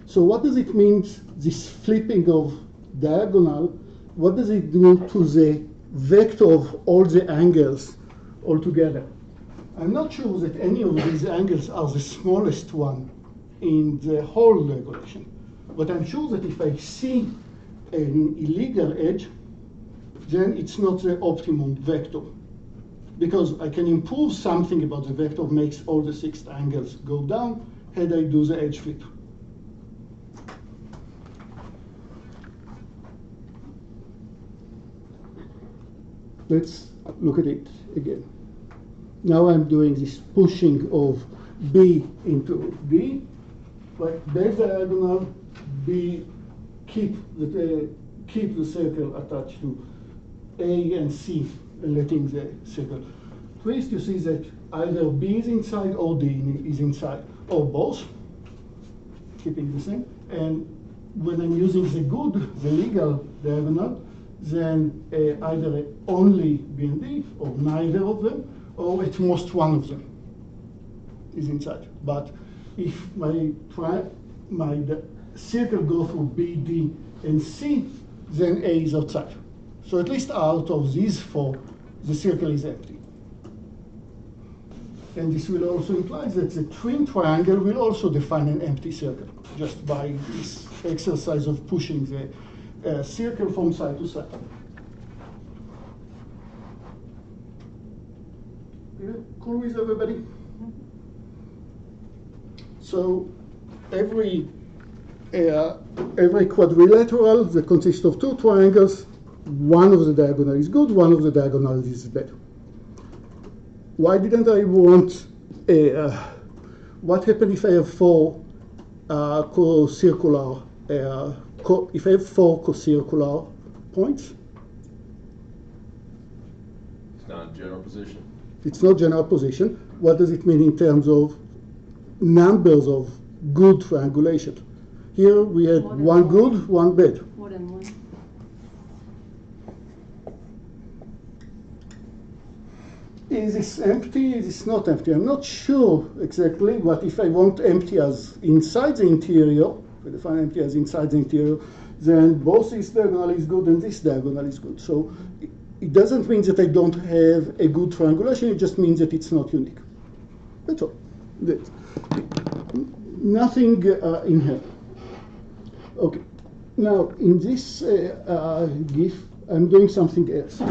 So what does it mean, this flipping of diagonal? What does it do to the vector of all the angles altogether? I'm not sure that any of these angles are the smallest one in the whole regulation. But I'm sure that if I see an illegal edge, then it's not the optimum vector. Because I can improve something about the vector makes all the 6 angles go down had I do the edge flip. Let's look at it again. Now I'm doing this pushing of B into D. Like base diagonal, B keep the circle attached to A and C and letting the circle twist. You see that either B is inside or D is inside, or both, keeping the same. And when I'm using the legal diagonal, then either only B and D, or neither of them, or at most one of them is inside. But if my circle goes through B, D, and C, then A is outside. So at least out of these 4, the circle is empty. And this will also imply that the twin triangle will also define an empty circle, just by this exercise of pushing the circle from side to side. Yeah, cool with everybody? So every quadrilateral that consists of 2 triangles, one of the diagonal is good, one of the diagonals is bad. Why didn't I want what happens if I have 4 co-circular, if I have 4 co-circular points? It's not general position. It's not general position. What does it mean in terms of numbers of good triangulation? Here we had one good, one bad. More than one. Is this empty? Is this not empty? I'm not sure exactly, but if I want empty as inside the interior, if I define empty as inside the interior, then both this diagonal is good and this diagonal is good. So it doesn't mean that I don't have a good triangulation, it just means that it's not unique. That's all. That's nothing in here. Okay, now in this GIF, I'm doing something else.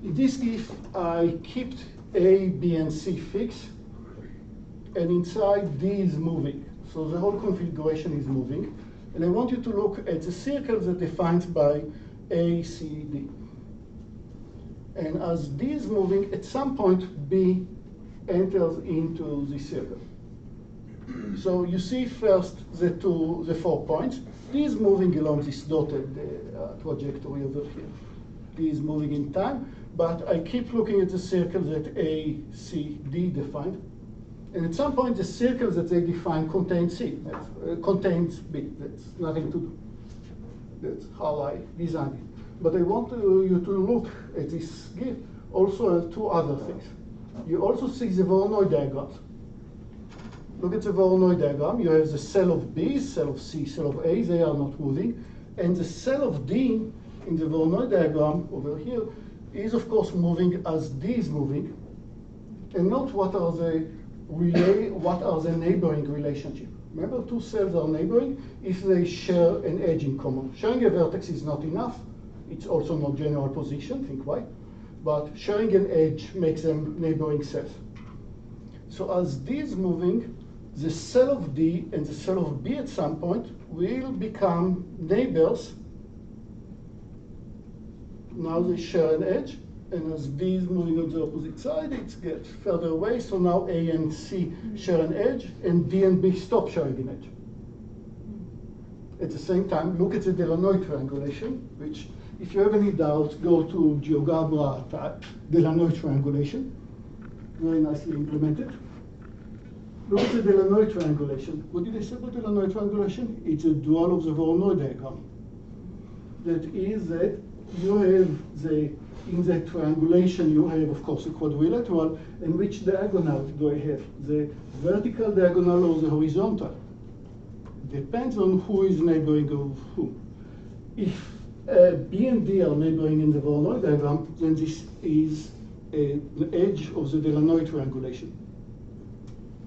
In this GIF, I kept A, B, and C fixed, and inside D is moving. So the whole configuration is moving. And I want you to look at the circles that are defined by A, C, D. And as D is moving, at some point B enters into the circle. So you see first the 4 points. D is moving along this dotted trajectory over here. D is moving in time, but I keep looking at the circles that A, C, D defined. And at some point, the circles that they define contain C, contains B. That's nothing to do. That's how I designed it. But I want you to look at this GIF also at two other things. You also see the Voronoi diagrams. Look at the Voronoi diagram. You have the cell of B, cell of C, cell of A. They are not moving. And the cell of D in the Voronoi diagram over here is, of course, moving as D is moving. And not what are the neighboring relationship. Remember, two cells are neighboring if they share an edge in common. Sharing a vertex is not enough. It's also not general position, think why. But sharing an edge makes them neighboring cells. So as D is moving, the cell of D and the cell of B at some point will become neighbors. Now they share an edge, and as D is moving on the opposite side, it gets further away. So now A and C share an edge, and D and B stop sharing an edge. At the same time, look at the Delanoy triangulation, which, if you have any doubts, go to GeoGebra type Delanoy triangulation. Very nicely implemented. Look at the Delanoy triangulation. What did I say about Delanoy triangulation? It's a dual of the Voronoi diagram. That is that you have in the triangulation, you have, of course, a quadrilateral. And which diagonal do I have? The vertical diagonal or the horizontal? Depends on who is neighboring of whom. If B and D are neighboring in the Voronoi diagram, then this is the edge of the Delanoy triangulation.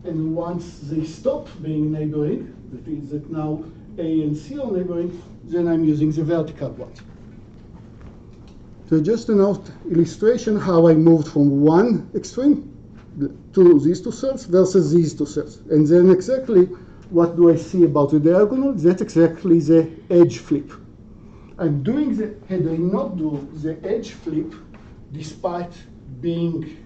And once they stop being neighboring, that is that now A and C are neighboring, then I'm using the vertical ones. So just an illustration how I moved from one extreme to these two cells versus these two cells. And then exactly what do I see about the diagonal? That's exactly the edge flip. I'm doing had I not do the edge flip, despite being,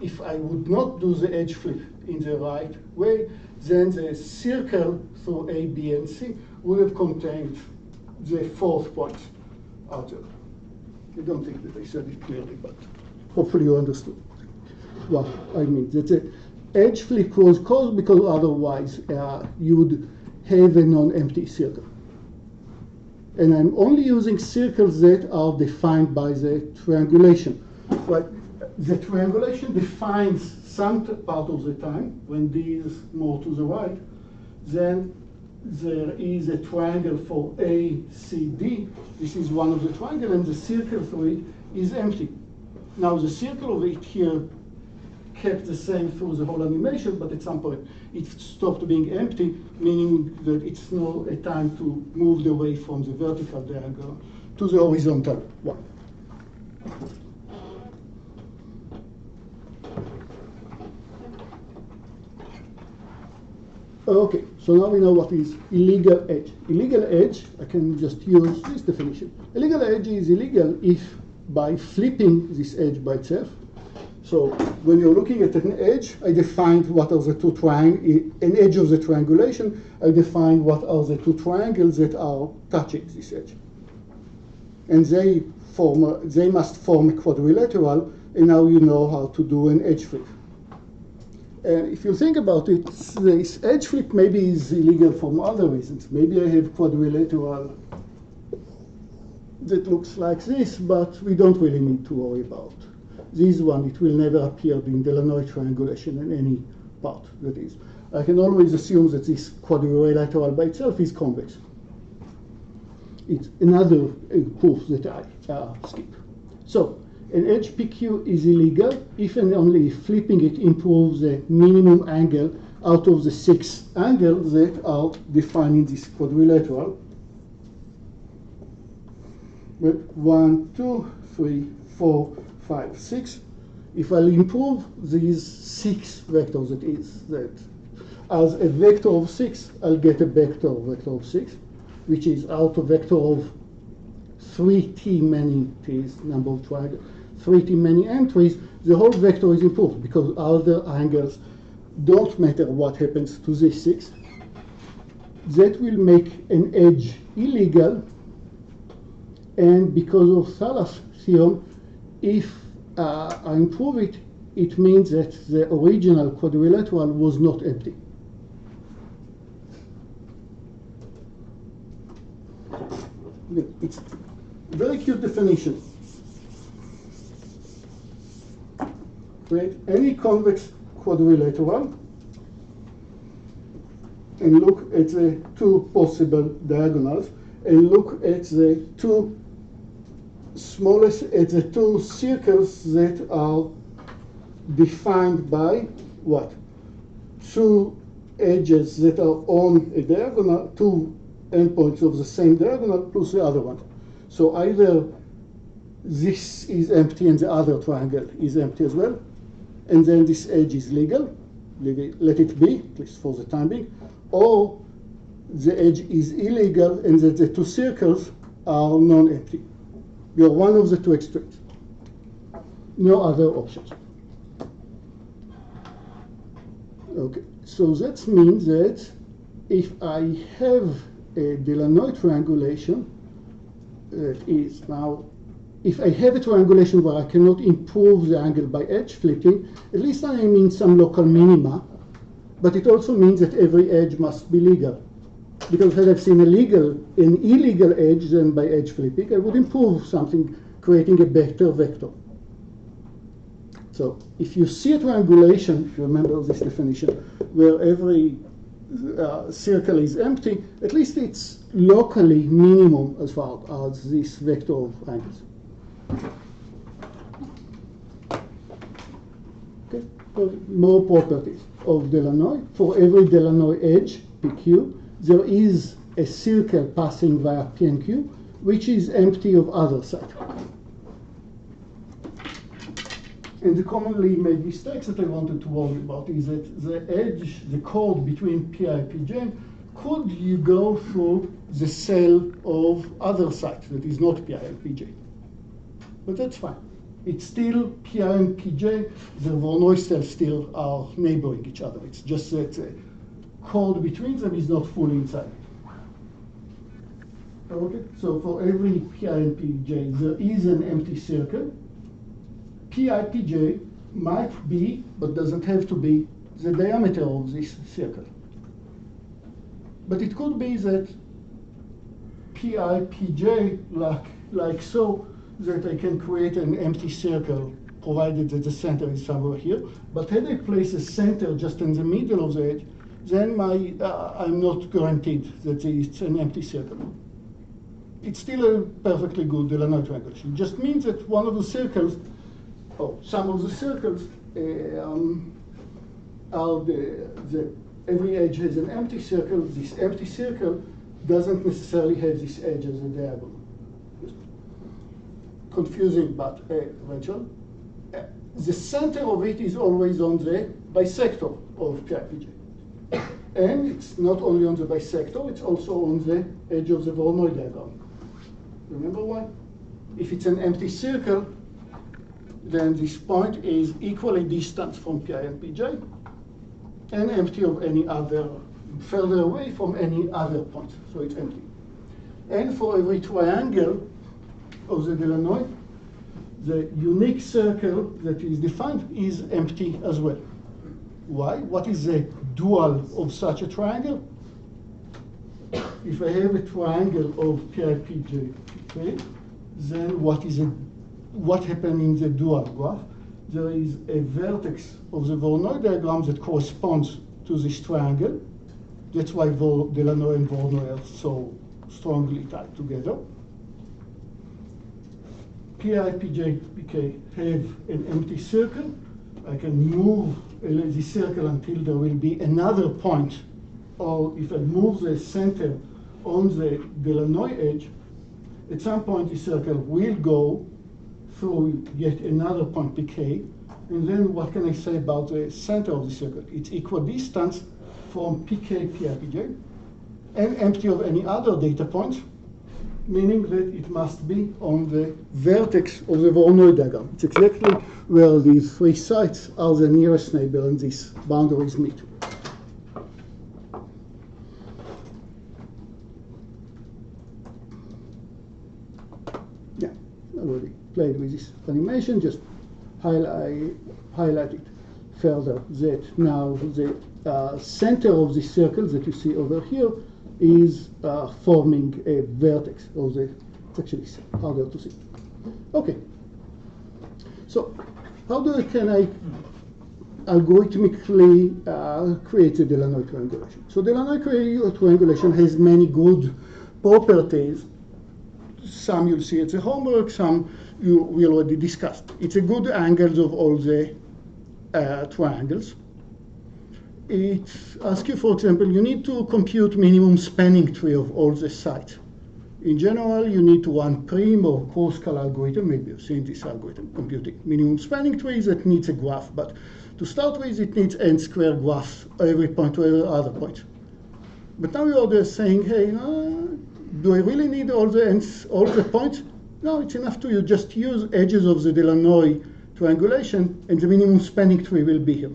if I would not do the edge flip in the right way, then the circle through A, B, and C would have contained the fourth point out there. I don't think that I said it clearly, but hopefully you understood what I mean. That the edge flip was caused because otherwise you would have a non-empty circle. And I'm only using circles that are defined by the triangulation. But the triangulation defines some part of the time, when D is more to the right, then there is a triangle for A, C, D. This is one of the triangles, and the circle through it is empty. Now the circle of it here kept the same through the whole animation, but at some point it stopped being empty, meaning that it's now a time to move away from the vertical diagram to the horizontal one. Okay, so now we know what is illegal edge. Illegal edge, I can just use this definition. Illegal edge is illegal if by flipping this edge by itself. So when you're looking at an edge, I defined what are the two an edge of the triangulation. I defined what are the two triangles that are touching this edge. And they must form a quadrilateral, and now you know how to do an edge flip. And if you think about it, this edge flip maybe is illegal for other reasons. Maybe I have quadrilateral that looks like this, but we don't really need to worry about this one. It will never appear in Delanoy triangulation in any part, that is. I can always assume that this quadrilateral by itself is convex. It's another proof that I skip. So, an edge PQ is illegal if and only if flipping it improves the minimum angle out of the 6 angles that are defined in this quadrilateral. But 1, 2, 3, 4, 5, 6. If I'll improve these 6 vectors, that is, that as a vector of 6, I'll get a vector of 6, which is out of vector of 3t many t's, number of triangles. pretty many entries, the whole vector is improved because other angles don't matter what happens to this 6. That will make an edge illegal, and because of Thaler's theorem, if I improve it, it means that the original quadrilateral was not empty. It's a very cute definition. Create any convex quadrilateral and look at the two possible diagonals and look at the two smallest, at the two circles that are defined by what? Two edges that are on a diagonal, two endpoints of the same diagonal plus the other one. So either this is empty and the other triangle is empty as well, and then this edge is legal, let it be, at least for the time being, or the edge is illegal and that the two circles are non-empty. You're one of the two extremes. No other options. Okay, so that means that if I have a Delanoy triangulation, that is now, if I have a triangulation where I cannot improve the angle by edge flipping, at least I am in some local minima, but it also means that every edge must be legal. Because had I seen an illegal edge then by edge flipping, I would improve something, creating a better vector. So if you see a triangulation, if you remember this definition, where every circle is empty, at least it's locally minimum as far as this vector of angles. Okay, so more properties of Delanoy. For every Delanoy edge, PQ, there is a circle passing via P and Q, which is empty of other side. And the commonly made mistakes that I wanted to warn you about is that the edge, the chord between Pi and Pj, could you go through the cell of other side that is not Pi and Pj? But that's fine. It's still Pi and Pj, the Voronoi cells still are neighboring each other. It's just that the chord between them is not fully inside. Okay, so for every Pi and Pj, there is an empty circle. Pij might be, but doesn't have to be, the diameter of this circle. But it could be that Pij, like so, that I can create an empty circle, provided that the center is somewhere here. But had I place a center just in the middle of the edge, then I'm not guaranteed that it's an empty circle. It's still a perfectly good Delanoy triangulation. It just means that one of the circles, some of the circles are every edge has an empty circle. This empty circle doesn't necessarily have this edge as a diagonal. Confusing, but eventual. The center of it is always on the bisector of Pij. And it's not only on the bisector, it's also on the edge of the Voronoi diagram. Remember why? If it's an empty circle, then this point is equally distant from Pi and Pj and empty of any other, further away from any other point, so it's empty. And for every triangle of the Delanoy, the unique circle that is defined is empty as well. Why? What is the dual of such a triangle? If I have a triangle of Pi Pj, okay, then what happened in the dual graph? There is a vertex of the Voronoi diagram that corresponds to this triangle. That's why Delanoy and Voronoi are so strongly tied together. Pi, Pj, Pk have an empty circle. I can move the circle until there will be another point, or if I move the center on the Delanoy edge, at some point the circle will go through yet another point Pk, and then what can I say about the center of the circle? It's equidistant from Pk, Pi, Pj, and empty of any other data points, meaning that it must be on the vertex of the Voronoi diagram. It's exactly where these three sites are the nearest neighbor and these boundaries meet. Yeah, I already played with this animation, just highlight it further that now the center of the circle that you see over here is forming a vertex of the, it's actually harder to see. Okay, so how can I algorithmically create a Delanoy triangulation? So Delanoy triangulation has many good properties. Some you'll see at the homework, some we already discussed. It's a good angles of all the triangles. It asks you, for example, you need to compute minimum spanning tree of all the sites. In general, you need to run prim or cross-cal algorithm, maybe you've seen this algorithm, computing minimum spanning tree that needs a graph, but to start with, it needs n squared graphs every point to every other point. But now you're just saying, hey, do I really need all the points? No, it's enough to just use edges of the Delanoy triangulation, and the minimum spanning tree will be here.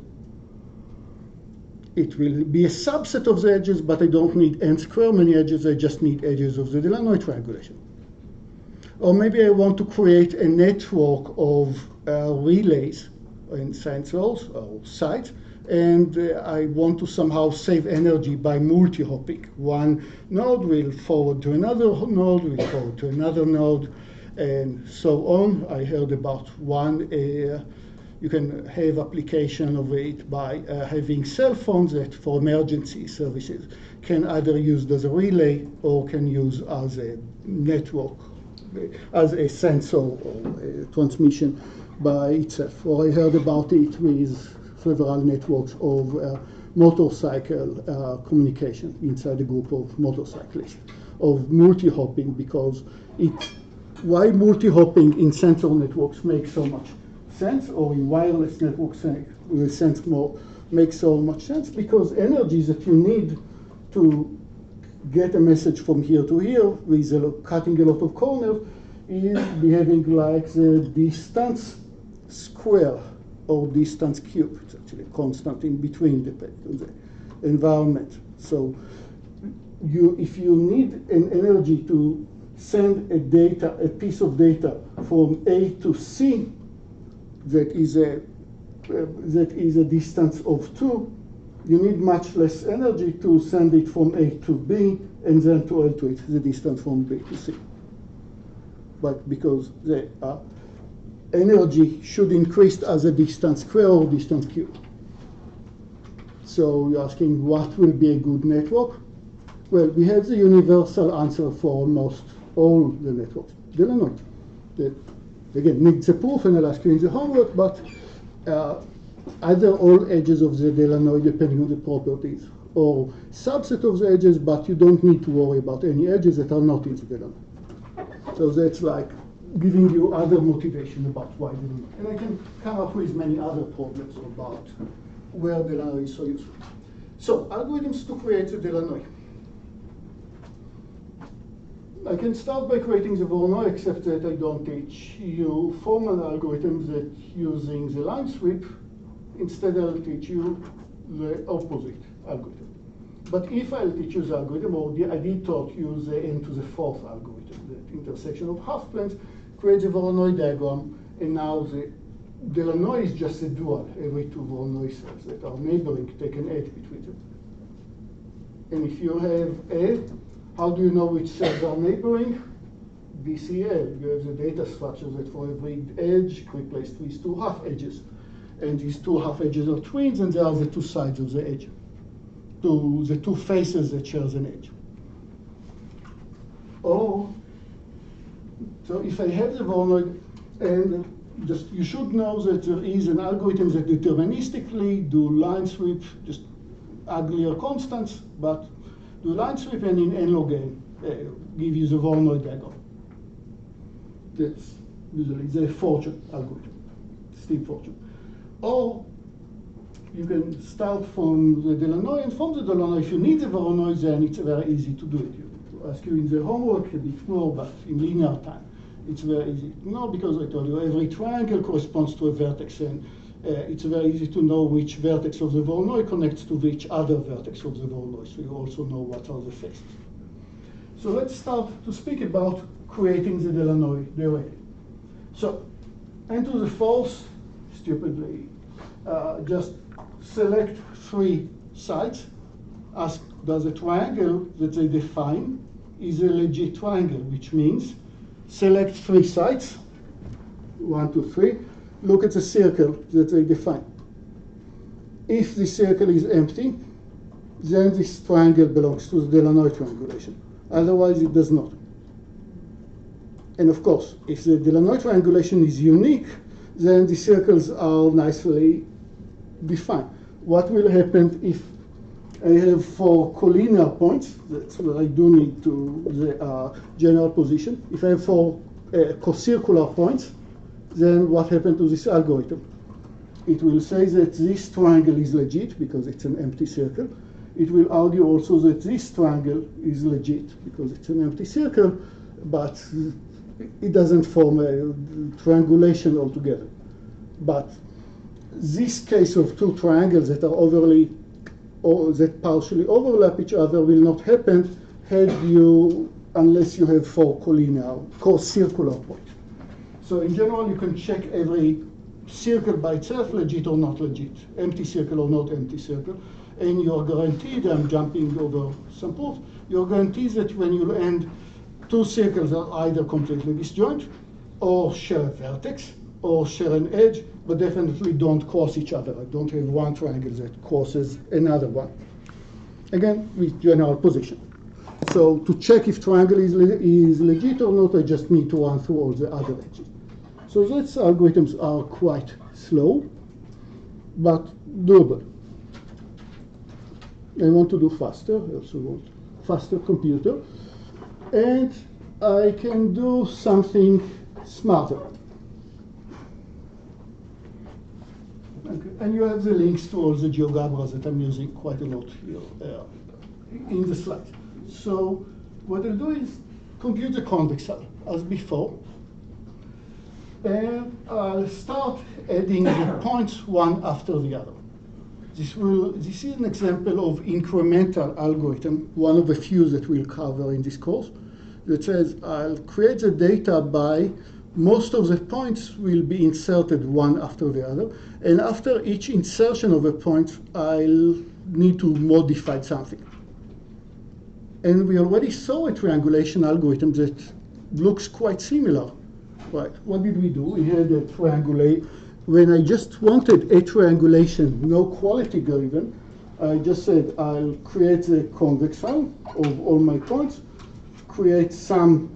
It will be a subset of the edges, but I don't need n squared many edges, I just need edges of the Delanoy triangulation. Or maybe I want to create a network of relays and sensors or sites, and I want to somehow save energy by multi-hopping. One node will forward to another node, will forward to another node, and so on. I heard about one, you can have application of it by having cell phones that for emergency services can either use as a relay or can use as a network, as a sensor or a transmission by itself. Or I heard about it with several networks of motorcycle communication inside a group of motorcyclists, of multi-hopping, because why multi-hopping in sensor networks makes so much sense, or in wireless networks makes so much sense, because energy that you need to get a message from here to here with cutting a lot of corners is behaving like the distance square or distance cube. It's actually constant in between depending on the environment. So if you need an energy to send a piece of data from A to C, that is a distance of 2, you need much less energy to send it from A to B and then to L to it, the distance from B to C. But because the energy should increase as a distance square or distance cube. So you're asking what will be a good network? Well, we have the universal answer for almost all the networks. Delanoy. That again needs a proof, and I'll ask you in the homework, but either all edges of the Delanoy depending on the properties, or subset of the edges, but you don't need to worry about any edges that are not in the Delanoy. So that's like giving you other motivation about why Delanoy. And I can come up with many other problems about where Delanoy is so useful. So algorithms to create the Delanoy. I can start by creating the Voronoi, except that I don't teach you formal algorithms that using the line sweep. Instead, I'll teach you the opposite algorithm. But if I'll teach you the algorithm, or I did taught you the n to the 4th algorithm, the intersection of half planes, create the Voronoi diagram, and now the Delanoy is just a dual. Every two Voronoi cells that are neighboring take an edge between them. And if you have A, how do you know which cells are neighboring? BCL. You have the data structure that for every edge replaced with 2 half edges. And these 2 half edges are twins, and they are the 2 sides of the edge. The 2 faces that shares an edge. Or, so if I have the Voronoi, and just you should know that there is an algorithm that deterministically do line sweep, just uglier constants, but do line sweep and in n log n give you the Voronoi diagram. That's usually the fortune algorithm, Steve fortune. Or you can start from the Delanoy, and from the Delanoy, if you need the Voronoi, then it's very easy to do it. You ask you in the homework a bit more, but in linear time. It's very easy to know because I told you every triangle corresponds to a vertex, and it's very easy to know which vertex of the Voronoi connects to which other vertex of the Voronoi, so you also know what are the faces. So let's start to speak about creating the Delanoy directly. So enter the force, stupidly, just select 3 sides. Ask, does a triangle that they define is a legit triangle, which means select 3 sides, 1, 2, 3, look at the circle that they define. If the circle is empty, then this triangle belongs to the Delanoy triangulation. Otherwise, it does not. And of course, if the Delanoy triangulation is unique, then the circles are nicely defined. What will happen if I have 4 collinear points? That's where I do need to the general position. If I have 4 co-circular points, then what happened to this algorithm? It will say that this triangle is legit because it's an empty circle. It will argue also that this triangle is legit because it's an empty circle, but it doesn't form a triangulation altogether. But this case of 2 triangles that are overly or that partially overlap each other will not happen unless you have 4 collinear, co-circular points. So in general, you can check every circle by itself, legit or not legit, empty circle or not empty circle, and you're guaranteed, I'm jumping over some proofs, you're guaranteed that when you end, 2 circles are either completely disjoint, or share a vertex, or share an edge, but definitely don't cross each other. I don't have one triangle that crosses another one. Again, with general position. So to check if triangle is legit or not, I just need to run through all the other edges. So these algorithms are quite slow, but doable. I want to do faster. I also want faster computer. And I can do something smarter. Okay. And you have the links to all the GeoGebras that I'm using quite a lot here in the slides. So what I'll do is compute the convex hull as before. And I'll start adding the points one after the other. This is an example of incremental algorithm, one of the few that we'll cover in this course, that says I'll create the data by most of the points will be inserted one after the other, and after each insertion of a point, I'll need to modify something. And we already saw a triangulation algorithm that looks quite similar. Right, what did we do? We had a triangulate. When I just wanted a triangulation, no quality given, I just said I'll create the convex hull of all my points, create some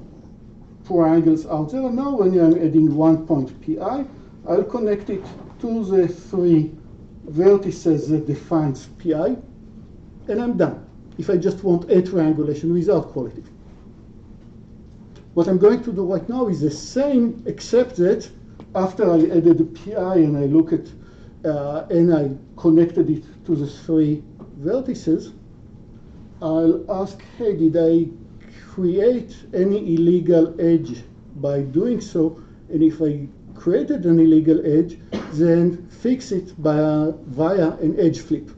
triangles out there. Now when I'm adding 1 point pi, I'll connect it to the 3 vertices that defines pi, and I'm done. If I just want a triangulation without quality. What I'm going to do right now is the same, except that after I added the pi and I look at and I connected it to the 3 vertices, I'll ask, hey, did I create any illegal edge by doing so? And if I created an illegal edge, then fix it via an edge flip,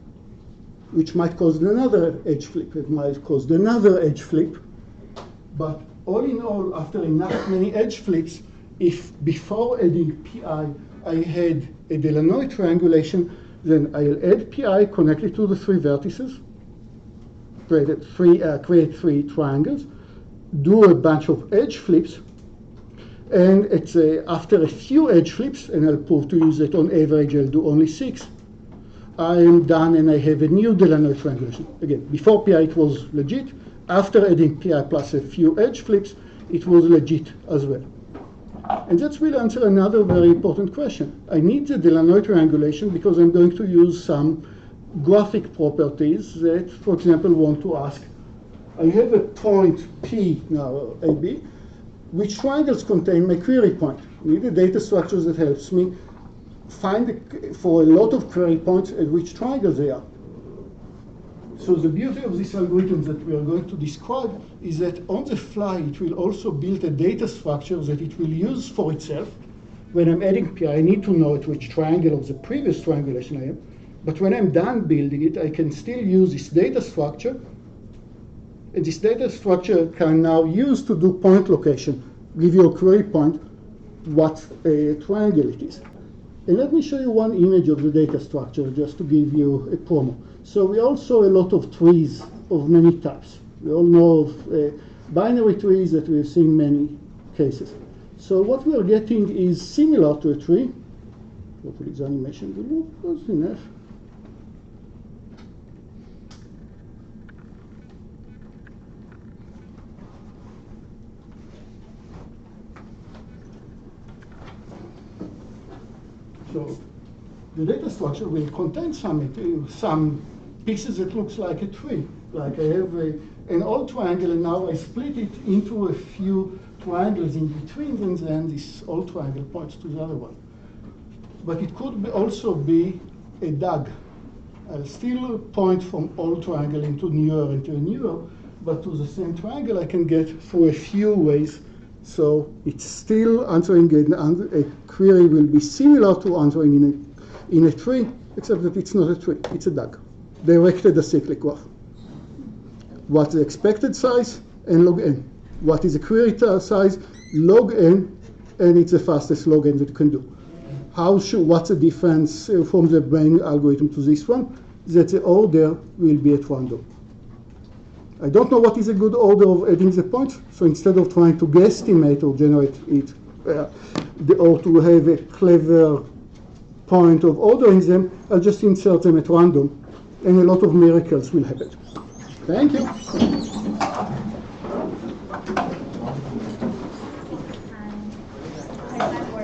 which might cause another edge flip. It might cause another edge flip. But all in all, after enough many edge flips, if before adding pi I had a Delanoy triangulation, then I'll add pi, connect it to the 3 vertices, create 3 triangles, do a bunch of edge flips, and after a few edge flips, and I'll prove to you that on average I'll do only 6, I am done and I have a new Delanoy triangulation. Again, before pi it was legit. After adding pi plus a few edge flips, it was legit as well. And that will answer another very important question. I need the Delanoy triangulation because I'm going to use some graphic properties that, for example, want to ask, I have a point P now, AB, which triangles contain my query point? I need a data structure that helps me find, for a lot of query points, at which triangles they are. So the beauty of this algorithm that we are going to describe is that on the fly, it will also build a data structure that it will use for itself. When I'm adding PI, I need to know at which triangle of the previous triangulation I am. But when I'm done building it, I can still use this data structure. And this data structure can now use to do point location, give you a query point, what a triangle it is. And let me show you one image of the data structure just to give you a promo. So we all saw a lot of trees of many types. We all know of binary trees that we've seen in many cases. So what we are getting is similar to a tree. Hopefully the animation will work close enough. So the data structure will contain some pieces that looks like a tree. Like I have an old triangle, and now I split it into a few triangles in between, and then this old triangle points to the other one. But it could also be a DAG. I'll still point from old triangle into a newer, but to the same triangle I can get through a few ways. So it's still answering a query will be similar to answering in a tree, except that it's not a tree, it's a DAG, directed acyclic graph. What's the expected size? And log n. What is the query size? Log n, and it's the fastest log n that you can do. What's the difference from the brain algorithm to this one? That the order will be at random. I don't know what is a good order of adding the points, so instead of trying to guesstimate or generate it, or to have a clever point of ordering them, I'll just insert them at random, and a lot of miracles will happen. Thank you. Hi,